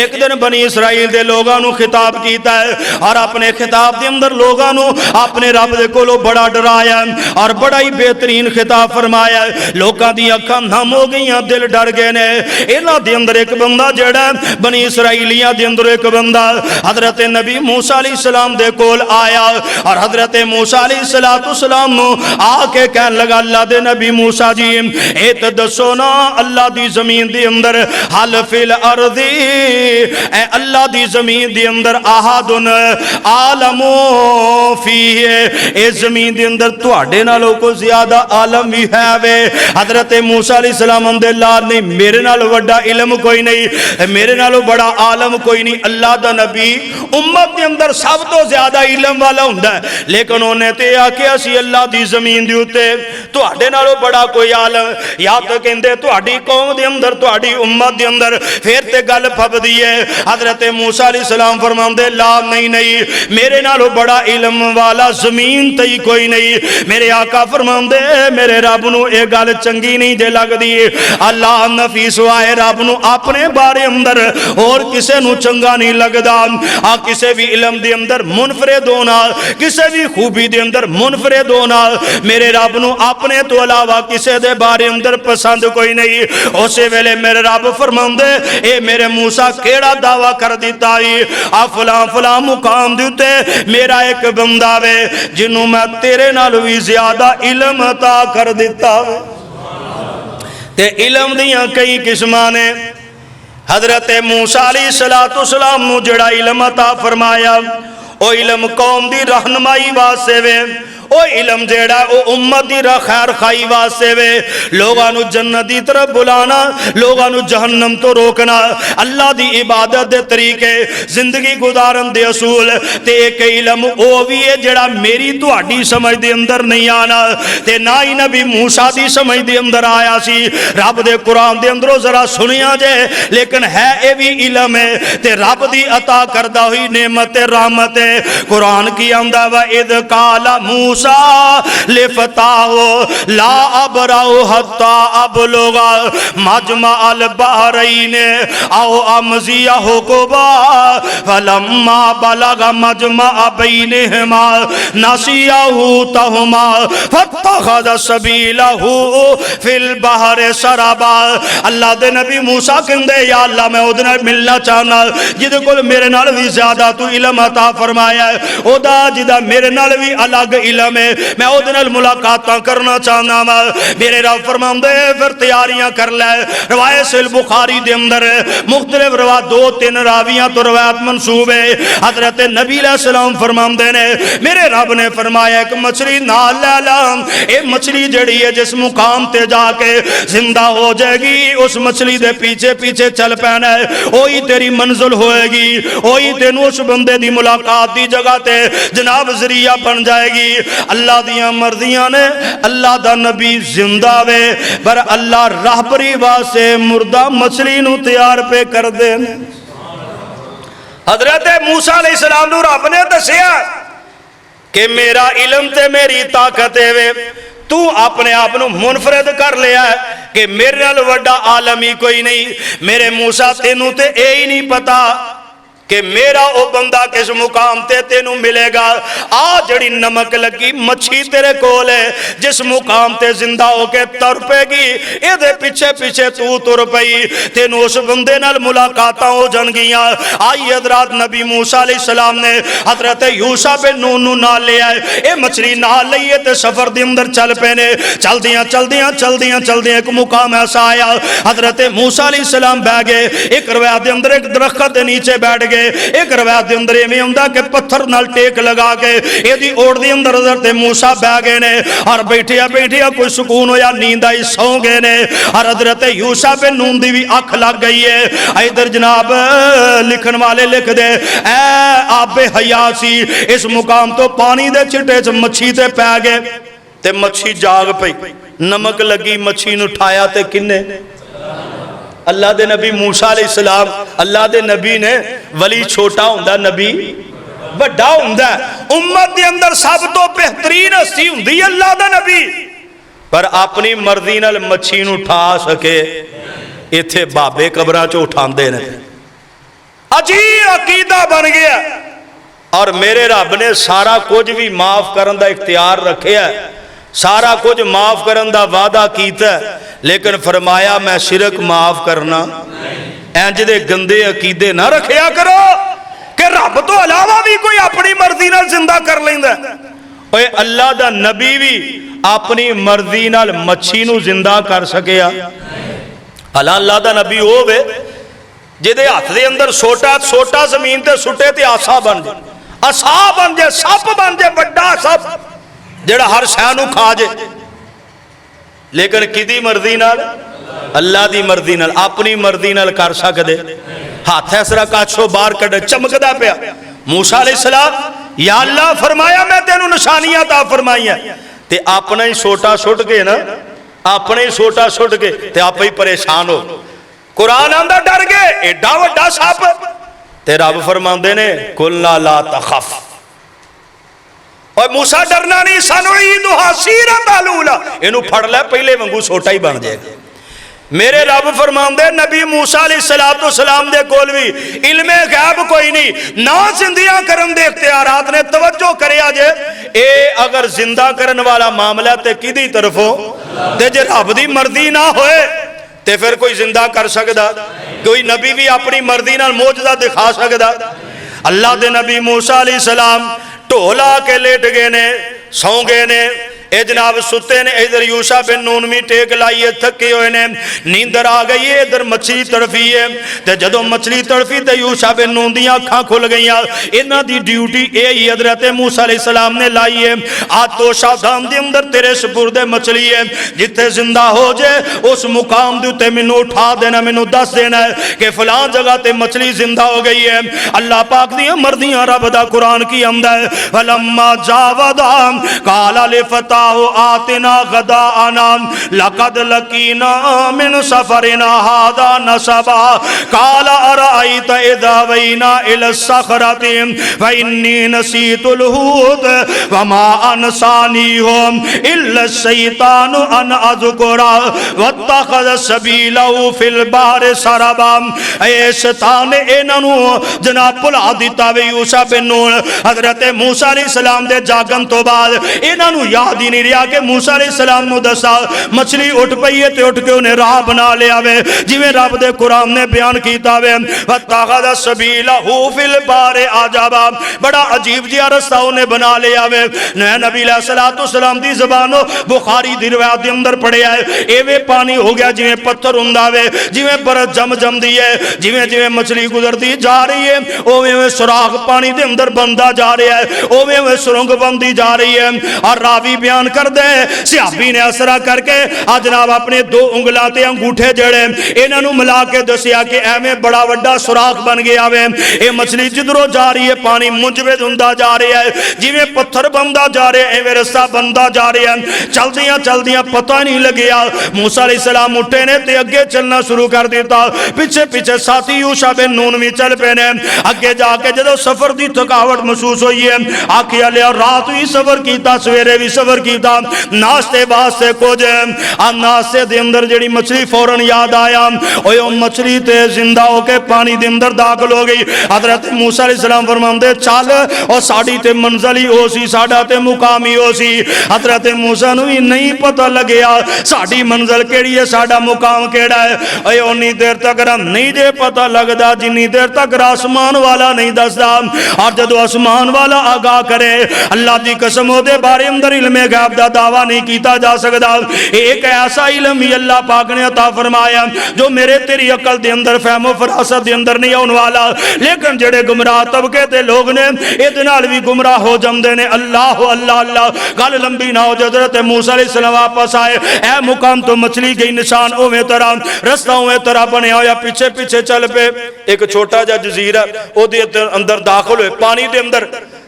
एक दिन बनी इसराइल दे लोगों को खिताब किया है और अपने खिताब के अंदर लोगों को अपने रब दे कोलों बड़ा डराया और बड़ा ही बेहतरीन खिताब फरमाया। लोगों दी अखां नम हो गई, दिल डर गए ने। इन्हां दे अंदर एक बंदा जेड़ा बनी इसराइलियां दे अंदर एक बंदा हजरत नबी मूसा अलैहिस्सलाम दे कोल आया और हजरत मूसा अलैहिस्सलाम आके कहन लगा, अल्लाह दे नबी मूसा जी ए तो दसो ना अल्लाह दी जमीन दे अंदर हल फिल अर्दी, ए अल्लाह दी जमीन दे अंदर आहदुन आलमो फी, ए जमीन दे अंदर तुहाडे नालों कोई ज्यादा आलम भी है वे? हजरत मूसा अलैहिस्सलाम दे ला नहीं, मेरे नाल वड्डा इलम कोई नहीं, मेरे नालों बड़ा आलम कोई नहीं। अल्लाह दा नबी उम्मत के अंदर सब तो ज्यादा इलम वाला हुंदा है, लेकिन उन्हें ते आख्या सी अल्लाह दी जमीन दे उत्ते तुहाडे नालों बड़ा कोई आलम, या तो कहंदे तुहाडी कौम दे अंदर तुहाडी उम्मत दे अंदर, फिर ते गल फबदी है। हजरत मूसा अलैहिस्सलाम फरमांदे ला नहीं नहीं, मेरे नालों बड़ा इलम वाला जमीन ते ही कोई नहीं। मेरे आका फरमांदे मेरे रब नूं ये गल चंगी नहीं जे लगदी, अल्लाह नफी सुआए रब नूं अपने बारे अंदर और किसे नूं चंगा नहीं लगदा। आ किसे भी इलम दे अंदर मुनफरिद होना, किसे भी खूबी दे अंदर मुनफरिद तो नाल मेरे रब नूं अपने तो अलावा किसी दे बारे अंदर पसंद कोई नहीं। उस वेले मेरे रब फरमाउंदे ए मेरे मूसा केड़ा दावा कर दिता ही आ फलां फलां मुकाम दे उत्ते मेरा एक बंदा वे जिन्हों मैं तेरे नाल भी ज्यादा इल्म अता कर दिता वे। ते इल्म दियां कई किस्मां ने। हजरत मूसा अलैहिस्सलाम नूं जिहड़ा इल्म अता फरमाया ओ इल्म कौम दी रहनुमाई वास्ते वे। ओ इल्म जेड़ा ओ उम्मत दी खैर खाई वास्ते वे। लोगां नूं जन्नत दी तरफ बुलाना, लोगां नूं जहन्नम तो रोकना, अल्लाह दी इबादत दे तरीके, जिंदगी गुजारन दे असूल। ते एक इल्म ओ भी है जेड़ा मेरी तुहाडी समझ दे अंदर नहीं आना ते ना ही नबी मूसा दी समझ दे अंदर आया सी। रब दे कुरान दे अंदरों जरा सुनिया जे, लेकिन है ये भी इल्म है ते रब दी अता करदा हुई नेमत ते रहमत है। कुरान की आंदा वा इद काला मूसा लिफताओ ला अबराओ हत्ता अबलुगा मजमा अल बहरैन आओ अमजिया हुकुबा फलम्मा बलगा मजमा बैनहुमा नसियाहु तहुमा फत्तखद सबीलहु फिल बहर सरबा। अल्लाह दे नबी मूसा कहंदे या अल्लाह मैं ओदे नाल मिलना चाहना जिदे कोल मेरे नाल भी ज्यादा तू इल्म अता फरमाया है, ओदा जिदा मेरे नाल भी अलग इल्म में मैं ओदे नाल मुलाकातां करना चाहना वा। मेरे रब फरमांदे फिर तैयारियां कर ले। रवायत सहीह बुखारी दे अंदर मुख्तलिफ रवा 2-3 रावियां तो रवायत मंसूब है। हजरत नबी अलैहिस्सलाम फरमांदे ने मेरे रब ने फरमाया एक मछली नाल ले ला। ये मछली जड़ी है जिस मुकाम ते जाके जिंदा हो जाएगी उस मछली दे पीछे पीछे चल पैना है, वही तेरी मंजिल होएगी, वही तेनू उस बंदे दी मुलाकात दी जगह ते जनाब जरिया बन जाएगी। अल्लाह दियां मर्जियां ने, अल्लाह दा नबी जिंदा वे पर अल्लाह राहबरी वास्ते मुर्दा मछली नू तैयार पे कर दे। हजरत मूसा अलैहिस्सलाम नू रब ने दसिया कि मेरा इल्म ते मेरी ताकत है, तू अपने आप नू मुनफरद कर लिया कि मेरे नाल वड्डा आलम ही कोई नहीं। मेरे मूसा तेनू ते ए ही नहीं पता कि मेरा ओ बंदा किस मुकाम ते तेनू मिलेगा। आ जड़ी नमक लगी मच्छी तेरे कोल है जिस मुकाम ते जिंदा होके तुर पेगी, एदे पीछे पीछे तू तुर पई, तेनू उस बंदे नाल मुलाकातां हो जाणगियां। आई हजरत नबी मूसा अलैहिस्सलाम ने हजरत यूसुफ बिन नून नू नाल ले आए, ए मछली नाल लईए ते सफर दे अंदर चल पे ने। चलदियां चलदियां चलदियां चलदियां एक मुकाम ऐसा आया हजरत मूसा अलैहिस्सलाम बह गए। एक रवायत दे अंदर एक दरख्त दे नीचे बैठ गए, एक रवायत दे अंदर इवें हुंदा कि पत्थर नाल टेक लगा के एदी ओड़ दे अंदर हजरत मूसा बह गए ने और बैठिया बैठिया कोई सुकून होया नींद आई सौ गए ने। और हजरत यूसुफ बिन नून दी भी अख लग गई है। इधर जनाब लिखन वाले लिख दे ऐ आबे हयात सी इस मुकाम तो पानी दे छिटे च मच्छी ते पै गए ते मच्छी जाग पई। नमक लगी मच्छी नू उठाया ते किन्ने? अल्लाह दे नबी मूसा अलैहिस्सलाम। अल्लाह दे नबी ने वली छोटा हुंदा नबी बड़ा हुंदा। उम्मत दे अंदर सब तो बेहतरीन हस्ती हुंदी अल्लाह दा नबी, पर अपनी मर्जी नाल मच्छी नू उठा सके इत्थे बाबे कबरां चों उठांदे ने। अजीब अकीदा बन गया। और मेरे रब ने सारा कुछ भी माफ करन दा इख्तियार रखिया, सारा कुछ माफ करन दा वादा कीता, लेकिन फरमाया मैं शिरक माफ करना। इंज दे गंदे अकीदे ना रखिया करो कि रब तो अलावा भी कोई अपनी मर्जी नाल जिंदा कर लैंदा। ओए अल्लाह दा नबी भी अपनी मर्जी नाल मच्छी नू जिंदा कर सकिया। अल्लाह दा नबी होवे जिहदे हथ दे अंदर सोटा सोटा जमीन ते सुटे ते आसा बन जाए, आसा बन जाए, सप बन जाए, बड़ा सप जेड़ा हर शह नू खा जाए। लेकिन किदी मर्जी नाल? अल्लाह दी मर्जी नाल। अपनी मर्जी नाल कर सकदे? हाथ ऐसरा काछो बाहर कढ़ चमकदा पिया। मूसा अलैहिस्सलाम या अल्लाह फरमाया मैं तेनू निशानियां ता फरमाईयां ते अपना ही सोटा सुट के ना, अपने ही सोटा सुट के ते आप ही परेशान हो। कुरान आंदा डर गए एडा वड्डा सप ते रब फरमांदे ने कुल्ला ला तखफ। और मूसा डरना नहीं, सानू ईदुहा सीरत अलूला, इनू फड़ ले पहले वांगू छोटा ही बन जाएगा। मेरे रब फरमांदे नबी मूसा अलैहिस्सलाम दे कोल भी इल्मे गैब कोई नहीं ना जिंदियां करन दे इख्तियारात ने। तवज्जो करिया जे ए अगर जिंदा करन वाला मामला ते किदी तरफों ते जे रब दी मर्जी ना होए ते फिर कोई जिंदा कर सकदा? कोई नबी भी अपनी मर्जी नाल मौजज़ा दिखा सकदा? अल्लाह दे नबी मूसा अलैहिस्सलाम ढोला के लेट गए ने, सौ गए ने, ए जनाब सुते ने। इधर यूशा बिन नून भी टेक लाइए थके हुए ने, नींदर आ गई है। इधर मछली तड़फी है ते जदों मछली तड़फी ते यूशा बिन नून दी अखां खुल गई। इन्हां दी ड्यूटी ए ही हज़रत मूसा अलैहिस्सलाम ने लाई है। आज तो सावधान दे अंदर तेरे सपुर्दे मछली है, जिथे जिंदा हो जाए उस मुकाम दे उत्ते मैनू उठा देना, मैनू दस देना है कि फलां जगह ते मछली जिंदा हो गई है। अल्लाह पाक दी मर्दियां रब दा कुरान की आंदा है फलम्मा जावदा काला ले फता आतिना गदा आना लकद लकीना मिन सफरिना हादा नसबा काला अराइता इदा वैना इल सखरति फइन्नी नसीतुल हुद वमा अनसानीहुम इल्ला शैतान अन अज़कुरा वत्तखज़ सबीलहु फिल बार सरबा। ए शैतान इन्हां जनाब भुला दिता वे यूशा बिन नून हज़रत मूसा अलैहिस्सलाम दे जागन तो बाद इन्हां याद नहीं रहा कि मूसा अलैहिस्सलाम नूं दसा मछली उठ पई है ते उठ के उन्हें राह बना लिया वे जिवें रब दे कुरान ने बयान कीता वे फत्तखज़ सबीलहु फिल बार आजाबा। बड़ा अजीब जिहा रास्ता उन्हें बना लिया वे। नबी अलैहिस्सलाम दी ज़बानों बुखारी दी रिवायत दे अंदर पढ़िया है एवें पानी हो गया जिवें पत्थर हुंदा वे, जिवें बरफ जमदी है, जिवें जिवें मछली गुजरती जा रही है उवें सुराख पानी दे अंदर बनता जा रहा है, उवें सुरंग बनती जा रही है। और रावी बयान कर दे सिहाबी ने असरा करके आज जनाब अपने दो उंगलों ते अंगूठे जड़े इन्हों मिला के दसिया कि एवें बड़ा वड्डा सुराख बन गया वे। ये मछली जिधरों जा रही है पानी मुंजविद हुंदा जा रहा है, जिवें पत्थर बनता जा रहा है एवें रस्ता बनता जा रहा है। चलदियां चलदियां पता नहीं लग्या मूसा अलैहिस्सलाम उठे ने ते अगे चलना शुरू कर दिता, पिछे पिछे साथी यूशा बिन नून भी चल पे ने। अगे जाके जदों सफर की थकावट महसूस हुई है आखिया लिया रात भी सफर किया सवेरे भी सफर किया नाश्ते वास्ते कुछ नाश्ते दे अंदर जेड़ी मछली फौरन याद आया ओ मछली ते जिंदा होके पानी दे अंदर दाखिल हो गई। हजरत मूसा अलैहिस्सलाम फरमांदे चल और साड़ी ते मंजिल ही हो सी, साडा ते मुकाम ही हो सी। हजरत मूसा नूं भी नहीं पता लग्या साडी मंजिल केड़ी है, साडा मुकाम केड़ा है। उन्नी देर तक नहीं जे पता लगदा जिन्नी देर तक आसमान वाला नहीं दसदा। और जदों आसमान वाला आगाह करे अल्लाह की कसम ओदे बारे अंदर इल्मे गैब दा दावा नहीं किया जा सकता। एक ऐसा इल्म ही अल्लाह पाक ने अता फरमाया जो मेरे तेरी अकल दे अंदर फहमो फरासत दे अंदर नहीं आने वाला। लेकिन जेड़े गुमराह तबके दे लोग ने इहदे नाल भी गुमराह हो जांदे ने। अल्लाह अल्लाह अल्लाह गल लंबी ना हो। हज़रत मूसा अलैहिस्सलाम वापस आए ए मुकाम तो मछली गई निशान उवें तरह रस्ता उवें तरह बनया होया पीछे पीछे चल पे। एक छोटा जा जजीरा ओदे अंदर दाखिल होए पानी दे अंदर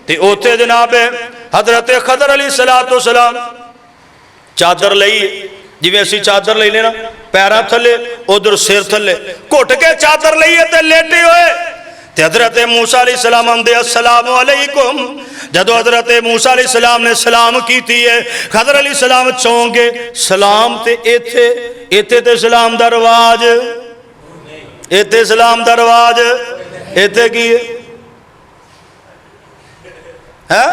ते उत्थे जनाब हजरत खदर अलैहिस्सलाम चादर लई जिवें असीं चादर ले लेना पैरां थले उधर सिर थले घुट के चादर लईए ते लेटे होए ते हजरत मूसा अलैहिस्सलाम आंदे अस्सलामु अलैकुम। जदों हजरत मूसा अलैहिस्सलाम ने सलाम कीती है खदर अलैहिस्सलाम चौंके सलाम ते इत्थे इत्थे ते सलाम दा रिवाज इत्थे सलाम दा रिवाज इत्थे की है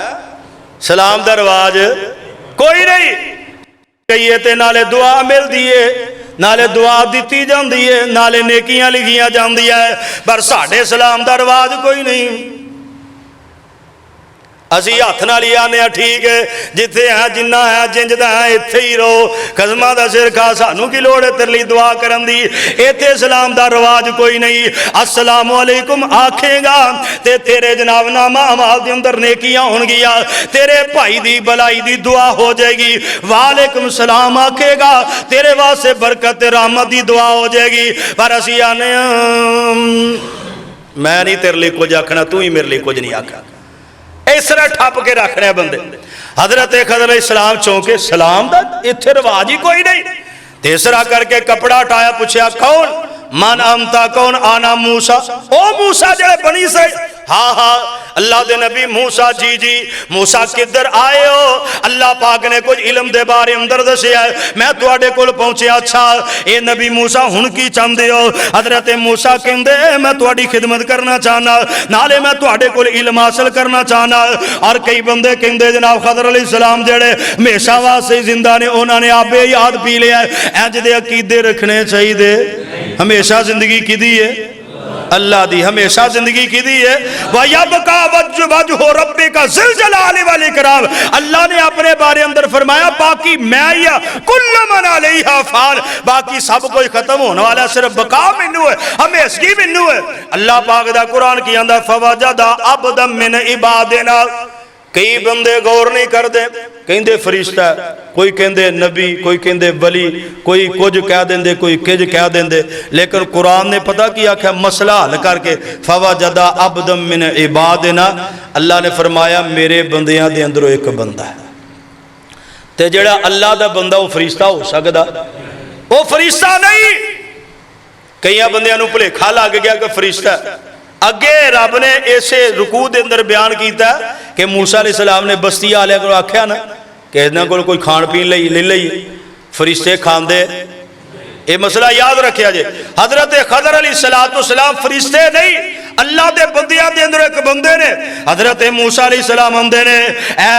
सलाम दा रिवाज कोई नहीं। कहिए ते नाले दुआ मिलती है नाले दुआ दी जाती है नाले नेकियां लिखिया जांदियां है पर साडे सलाम दा रिवाज कोई नहीं। असी हथ नाल ही आने ठीक है जिथे है जिन्ना है जिंजदा है इत्थे ही रहो कदमां दा सिर खा सानू की लोड़ है तेरे लिए दुआ करन दी। इत्थे सलाम दा रिवाज कोई नहीं। अस्सलामु अलैकुम आखेगा ते तेरे जनाब नामा अमाल दे अंदर नेकियां होणगियां तेरे भाई दी भलाई दी दुआ हो जाएगी। वालेकुम सलाम आखेगा तेरे वास्ते बरकत रहमत दी दुआ हो जाएगी। पर असी आने मैं नहीं तेरे लिए कुछ आखना तू ही मेरे लिए कुछ नहीं आखा इस तरह ठप के रख रहे बंदे। हजरत खदर अलैहिस्सलाम चौंके सलाम दा इत्थे रिवाज ही कोई नहीं। तीसरा करके कपड़ा हटाया पूछया कौन मन अमता कौन आना मूसा ओ मूसा जे बनी से हाँ हाँ अल्लाह दे नबी मूसा जी मूसा किधर आए हो? अल्लाह पाक ने कुछ इलम दे बारे अंदर दसिया मैं तुहाडे कोल पहुंचिया। अच्छा ये नबी मूसा हुण की चाहते हो? हजरत मूसा कहंदे मैं तुहाडी खिदमत करना चाहना, नाले मैं तुहाडे कोल इल्म हासिल करना चाहना। और कई बंदे कहंदे जनाब खदर अलैहिस्सलाम जेड़े हमेशा वास्ते जिंदा ने उन्होंने आपे याद पी लिया। इंज दे अकीदे रखने चाहिए। हमेशा जिंदगी किदी है? अल्लाह दी। हमेशा जिंदगी किदी है? वयबका वजहु रब्बिका ज़िल जलाली वल इकराम। अल्लाह ने अपने बारे अंदर फरमाया बाकी मैं या कुल्लु मन अलैहा फान, बाकी सब कुछ खत्म होने वाला, सिर्फ बका मैनू है, हमेशगी मैनू है। अल्लाह पाक दा कुरान की आंदा फवजदा अब्दम मिन इबादिना। कई बंदे गौर नहीं करते, कहते फरिश्ता, कोई कहते नबी, कोई कहते वली, कोई कुछ कह देंगे, कोई किज कह देंगे। लेकिन कुरान ने पता की आख्या मसला हल करके फवजदा अब्दम मिन इबादिना। अल्लाह ने फरमाया मेरे बंदियां दे अंदरों एक बंदा है। ते जेड़ा अल्लाह दा बंदा वो फरिश्ता हो सकदा? वो फरिश्ता नहीं। कई बंदियां नूं भुलेखा लग गया कि फरिश्ता। अगे रब ने इसे रुकू के अंदर बयान किया कि मूसा अलैहिस्सलाम ने बस्ती वाले को आख्या ना कि इन्होंने को कोई खाण पीन ले लईए, फरिश्ते खांदे। ये मसला याद रखिया जे। हजरत खदर अलैहिस्सलाम फरिश्ते नहीं, अल्लाह दे बंदियां दे अंदर एक बंदे ने। हजरत मूसा अलैहिस्सलाम आंदे ने ऐ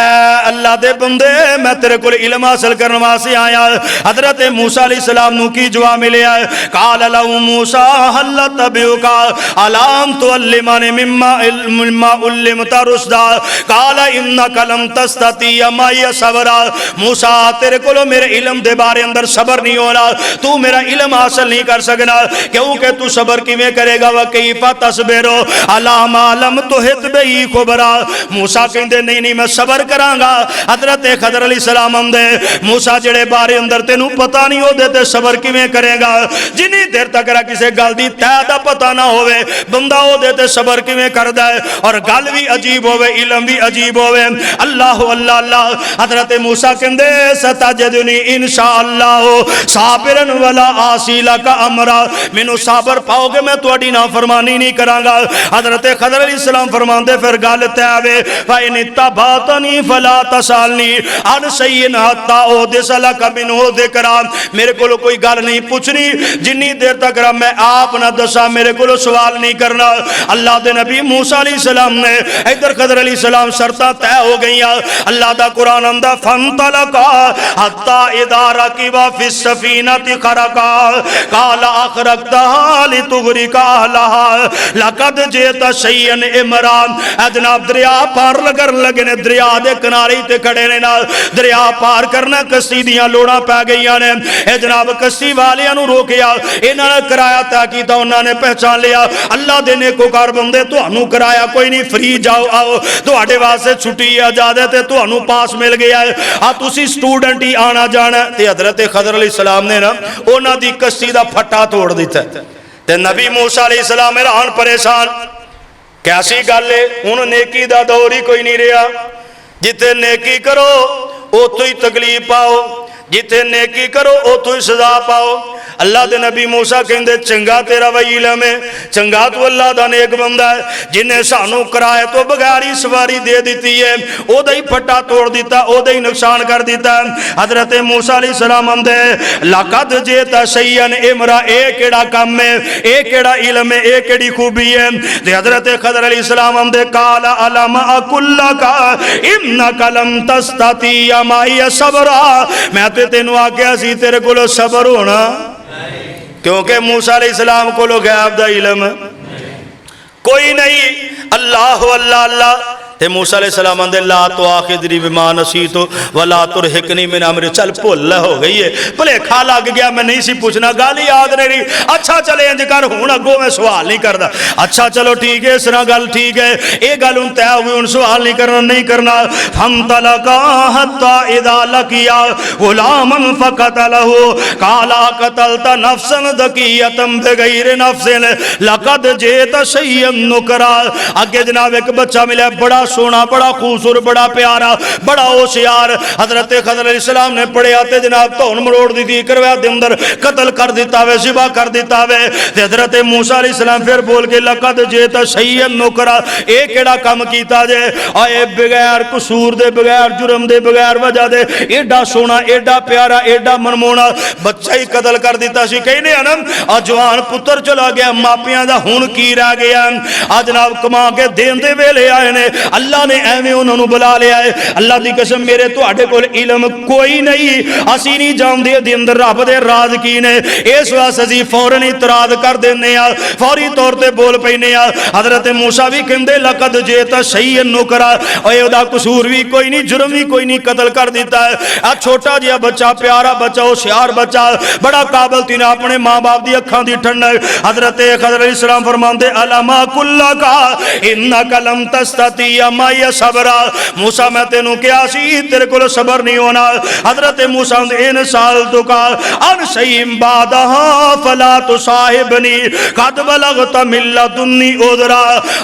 अल्लाह दे बंदे मैं तेरे कोल इल्म हासिल करने वास्ते आया। हजरत मूसा अलैहिस्सलाम नूं की जवाब मिलिया? काल लहू मूसा हल तबिउका अलाम तुअल्लिमनी मिम्मा उल्लिमता रुशदा काल इन्नका लम तस्तती माय सबरा। मूसा तेरे कोल मेरे इल्म दे बारे अंदर सबर नहीं होना, तू मेरा इल्म हासिल नहीं कर सकना, क्योंकि तू सबर किवें करेगा? व कैफा तस्बिरो अला मा लम तुहित बिही खुबरा। मूसा कहंदे नहीं नहीं मैं सबर करांगा। हजरत खदर अलैहिस्सलाम आंदे मूसा जेड़े बारे अंदर तेनू पता नहीं होदे ते सबर किवें करेगा? जिन्नी देर तक किसी गल दी तय दा पता ना होवे बंदा ओदे ते सबर किवें करदा है? और गल भी अजीब होवे, इल्म भी अजीब होवे। अल्लाह अल्लाह अल्लाह। हजरत मूसा कहंदे सतजदुनी इंशाअल्लाह साबिरन वला आसीला का अमरा। मैनू साबर पाओगे मैं तुहाडी नाफरमानी नहीं करांगा। हजरत खदर अलैहिस्सलाम फरमांदे फिर गल तय वे फाइन तबातनी फला तसालनी अन सय्यन हत्ता ओदिसलक मिनहु ज़िकरा। मेरे कोलो कोई गल नहीं पूछनी जिन्नी देर तक मैं आप ना दसा, मेरे कोलो सवाल नहीं करना। अल्लाह दे नबी मूसा अलैहिस्सलाम ने इधर खदर अलैहिस्सलाम शर्तां तय हो गईयां। अल्लाह दा कुरान आंदा फंतलका हत्ता इदा रकिबा फिस सफीनति खरका काल अखरकतहा लितुगरिका अहलहा लकद जेता सैयन इमरान। जनाब दरिया पार कर लगे ने, दरिया दे किनारे ते खड़े ने, नाल दरिया पार करना कश्ती दियां लोड़ां पै गईयां ने। ए जनाब कश्ती वालियां नूं रोकिया, इन्हां ने किराया तय कीता, उन्हां ने पहचान लिया अल्लाह दे नेकोकार बंदे तुहानूं किराया कोई नहीं, फ्री जाओ आओ तुहाडे वास्ते छुट्टी इजाजत है, तुहानूं पास मिल गया है, आ तुसीं स्टूडेंट ही आना जाना। ते हजरत खदर अलैहिस्सलाम ने ना उन्हां दी कश्ती दा फट्टा तोड़ दिता। ते नबी मूसा अलैहिस्सलाम हैरान परेशान, कैसी गल है? हुण नेकी दा दौर ही कोई नहीं रहा। जिथे नेकी करो उतो ही तकलीफ पाओ, जिथे नेकी करो उतो ही सजा पाओ। अल्लाह दे नबी मूसा कहंदे चंगा तेरा वही इल्म है, चंगा तू अल्लाह दा नेक बंदा है जिन्हें सानू किराए तो बगैर ही सवारी दे दी है, ओदा ही फट्टा तोड़ दिता, ओदा ही नुकसान कर दिता। हजरत मूसा अलैहिस्सलाम आंदे लकद जेता सैयन इमरा, ए केड़ा काम है, ए केड़ा इल्म है, ए केड़ी खूबी है? ते हजरत खदर अलैहिस्सलाम आंदे काल अलम अकुल्लका इन्नका लम तस्तती माय सबरा। मैं ते तेनू आख्या सी तेरे कोलो सबर होना, क्योंकि मूसा अलैहिस्सलाम कोलो गैब दा इल्म कोई नहीं। अल्लाह अल्लाह अल्लाह। ते मूसा अलैहिस्सलाम आंदे ला तो आखिदरी बिमा नसीतो वला तुरहिकनी मिन अमरी। चल भुल हो गई है, भुलेखा लग गया, मैं नहीं सी पूछना, गल याद नहीं रही। अच्छा चले इंज कर, हुण अगों मैं सवाल नहीं करदा। अच्छा चलो ठीक है, इस तरह गल ठीक है, ये गल हुण तय हो गई, हुण सवाल नहीं करना, नहीं करना। फंतलका हत्ता इदा लकिया गुलामन फकतलहु काला कतलता नफ्सन दकियतम बिगैर नफ्सिन लकद जेता शैयन नुकरा। अगे जनाब एक बच्चा मिला, बड़ा सोना, बड़ा खूबसूरत, बड़ा प्यारा, बड़ा होशियार। हजरत खजर अलैहिस्सलाम ने पढ़िया ते जनाब धौन मरोड़ दी थी, करवा दे अंदर कतल कर दिता वे, ज़िबा कर दिता वे। ते हजरत मूसा अलैहिस्सलाम फिर बोल के लकद जेत सैयद नौकरा, ये केड़ा काम कीता जे? आए बगैर कसूर दे, बगैर जुर्म दे, बगैर वजह दे एडा सोना, एडा प्यारा, एडा मनमोना बच्चा ही कतल कर दिता सी। कहने अनम आ जवान पुत्र चला गया, मापियां दा हुण की रह गया? आ जनाब कमा के देन दे वेले आए ने, अल्लाह ने एवें उन्होंने बुला लिया है। अल्लाह दी कसम मेरे तुहाडे कोल इल्म कोई नहीं, असी नहीं जानदे दे अंदर रब दे राज की ने। इस वास्ते असी फौरन इतराज कर देने आ, फौरी तौर ते बोल पैने आ। हजरत मूसा भी कहंदे लकद जेत सही नुकरा, ओए ओदा कसूर भी कोई नहीं, जुर्म भी कोई नहीं, कतल कर दिता है। आ छोटा जिहा बच्चा, प्यारा बच्चा, होशियार बच्चा, बड़ा काबल तीन, अपने माँ बाप दी अखां दी ठंडक। हजरत खजर अलैहिस्सलाम फरमांदे अलामा कुल्ला का इन्नका लम तस्ततिया माया सबरा, मूसा मैं तेनू कहा सी तेरे को सबर नहीं होना। हजरत मूसा इन साल तो का अन सहीम बादहा फला तो साहिबनी कद बलगत मिल्लतुन्नी उदरा।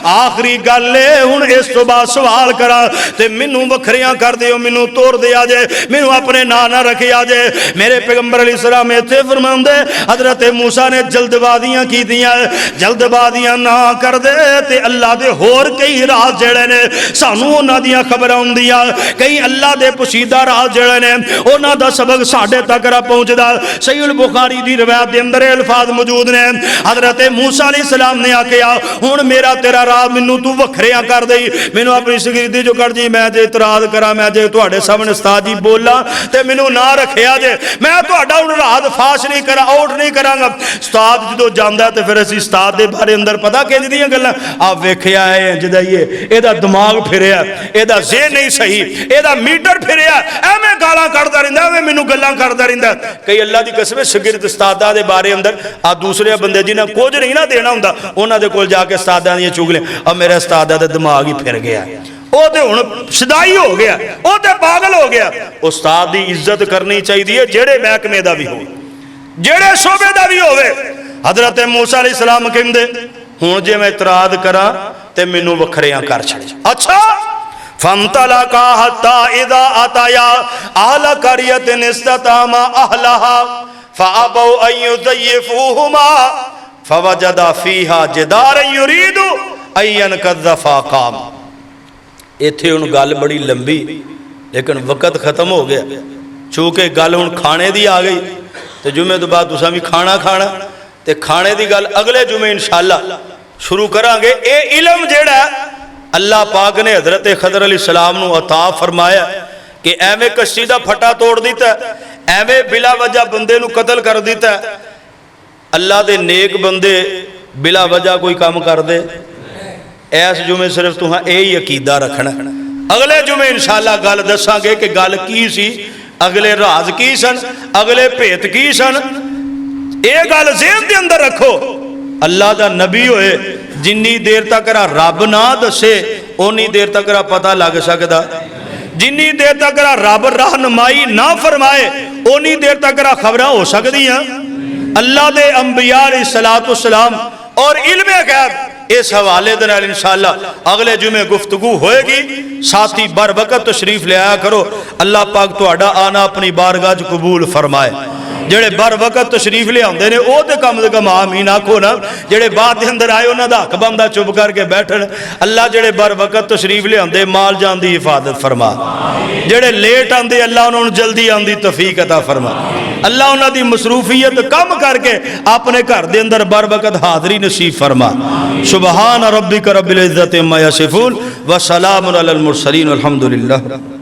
आखिरी गल है हुण इस तो बाद सवाल करा ते मैनू वखरियां कर दिओ, मैनू तोड़ दिया जे, मैनू अपने नाम ना रखिया जे। मेरे पैगंबर अलैहिस्सलाम इत्थे फरमांदे हजरत मूसा ने जल्दबाजियां कीतियां, जल्दबाजियां ना कर दे ते अल्लाह दे होर कई राज जेड़े ने सानू उन्हां दियां खबरां हुंदियां, कई अल्लाह दे पुशीदा राज जेड़े ने उन्हां दा सबक साडे तक पहुंचदा। सहीह बुखारी दी रिवायत दे अंदर अल्फाज मौजूद ने। हजरत मूसा अलैहिस्सलाम ने आखिया हुण मेरा तेरा राज मैनू तू वखरिया कर दई, मैनू अपनी शगिर्दी जो कर जी, मैं जे इतराज करा, मैं जे तुहाडे सामने उस्ताद जी बोला ते मैनू ना रखिया जे, मैं तुहाडा हुण राज फाश नहीं करा, आउट नहीं करांगा। उस्ताद जदों जांदा ते फिर असीं उस्ताद दे बारे अंदर पता किंज दियां गल्लां आ वेखिया है इंज दा ही है, एदा दिमाग फिरिया, एदा ज़हन नहीं सही, एदा मीटर फिरिया, एवें गालां कढदा रहिंदा, एवें मैनू गल्लां करदा रहिंदा। कई अल्लाह दी कसम शगिर्द उस्तादां दे बारे अंदर आ दूसरे बंदे जिन्हां कुछ नहीं ना देना हुंदा उन्हां दे कोल जाके उस्तादां दियां चुगलियां, आ मेरे उस्तादा दा दिमाग ही फिर गया, ओ ते हुण सदाई हो गया, ओ ते पागल हो गया। उस्ताद दी इज्जत करनी चाहिए जेड़े महकमे दा भी हो, जेड़े शोबे दा भी होवे। हजरत मूसा अलैहिस्सलाम कहंदे हुण जे मैं इतराज करा ते मैनू वखरियां कर छड़। अच्छा फंतला का हत्ता इदा अताया अहला करियतिन इस्ततामा अहलहा फअबौ अन युज़य्यिफूहुमा फवजदा फीहा जिदारन युरीदु अन यनकज़ फ़ाक़ाम। इत्थे हुण गल बड़ी लंबी, लेकिन वक़्त खत्म हो गया, चूंकि गल हुण खाने दी आ गई तो जुमे तो बाद तुसां भी खाना खाना ते खाने दी गल अगले जुमे इंशाअल्लाह शुरू करांगे। ये इलम जेड़ा अल्लाह पाक ने हजरत खजर अलैहिस्सलाम नू अता फरमाया कि एवें कश्ती दा फटा तोड़ दिता, एवें बिला वजह बंदे नू कतल कर दिता। अल्लाह दे नेक बंदे बिला वजह कोई काम कर दे? इस जुमे सिर्फ तुहां यही अकीदा रखना, अगले जुमे इंशाअल्लाह गल दसांगे कि गल की सी, अगले राज की सन, अगले भेत की सन। ये गल ज़हन दे अंदर रखो, अल्लाह दा नबी होए जिन्नी देर तक रब ना दसे उन्नी देर तक पता लग सकता, जिन्नी देर तक रब रहनुमाई ना फरमाए उन्नी देर तक खबर हो सकदियां। अल्लाह दे अंबिया अलैहिस्सलातु वस्सलाम और इल्मे गैब इस हवाले दे नाल इंशाअल्लाह अगले जुमे गुफ्तगू होएगी। साथी बर वक़्त तशरीफ ले आया करो, अल्लाह पाक तुहाडा आना अपनी बारगाह च कबूल फरमाए। जेड़े बर वक़्त तशरीफ ले आउंदे ने वो तो कम आमीन आखो ना, जेड़े बाद दे अंदर आए उन्हां दा हक बनदा चुप करके बैठन। अल्लाह जेड़े बर वक़्त तशरीफ ले आउंदे माल जान दी हिफाजत फरमा, जेड़े लेट आंदे अल्लाह उन्होंने जल्दी आंदी तौफीक अता फरमा। अल्लाह उन्हां दी मसरूफियत कम करके अपने घर दे अंदर बर वक़्त हाज़री नसीब फरमा। सुबहान रब्बिक रब्बिल इज़्ज़ति अम्मा यसिफून व सलामुन अलल मुरसलीन वल्हम्दुलिल्लाह।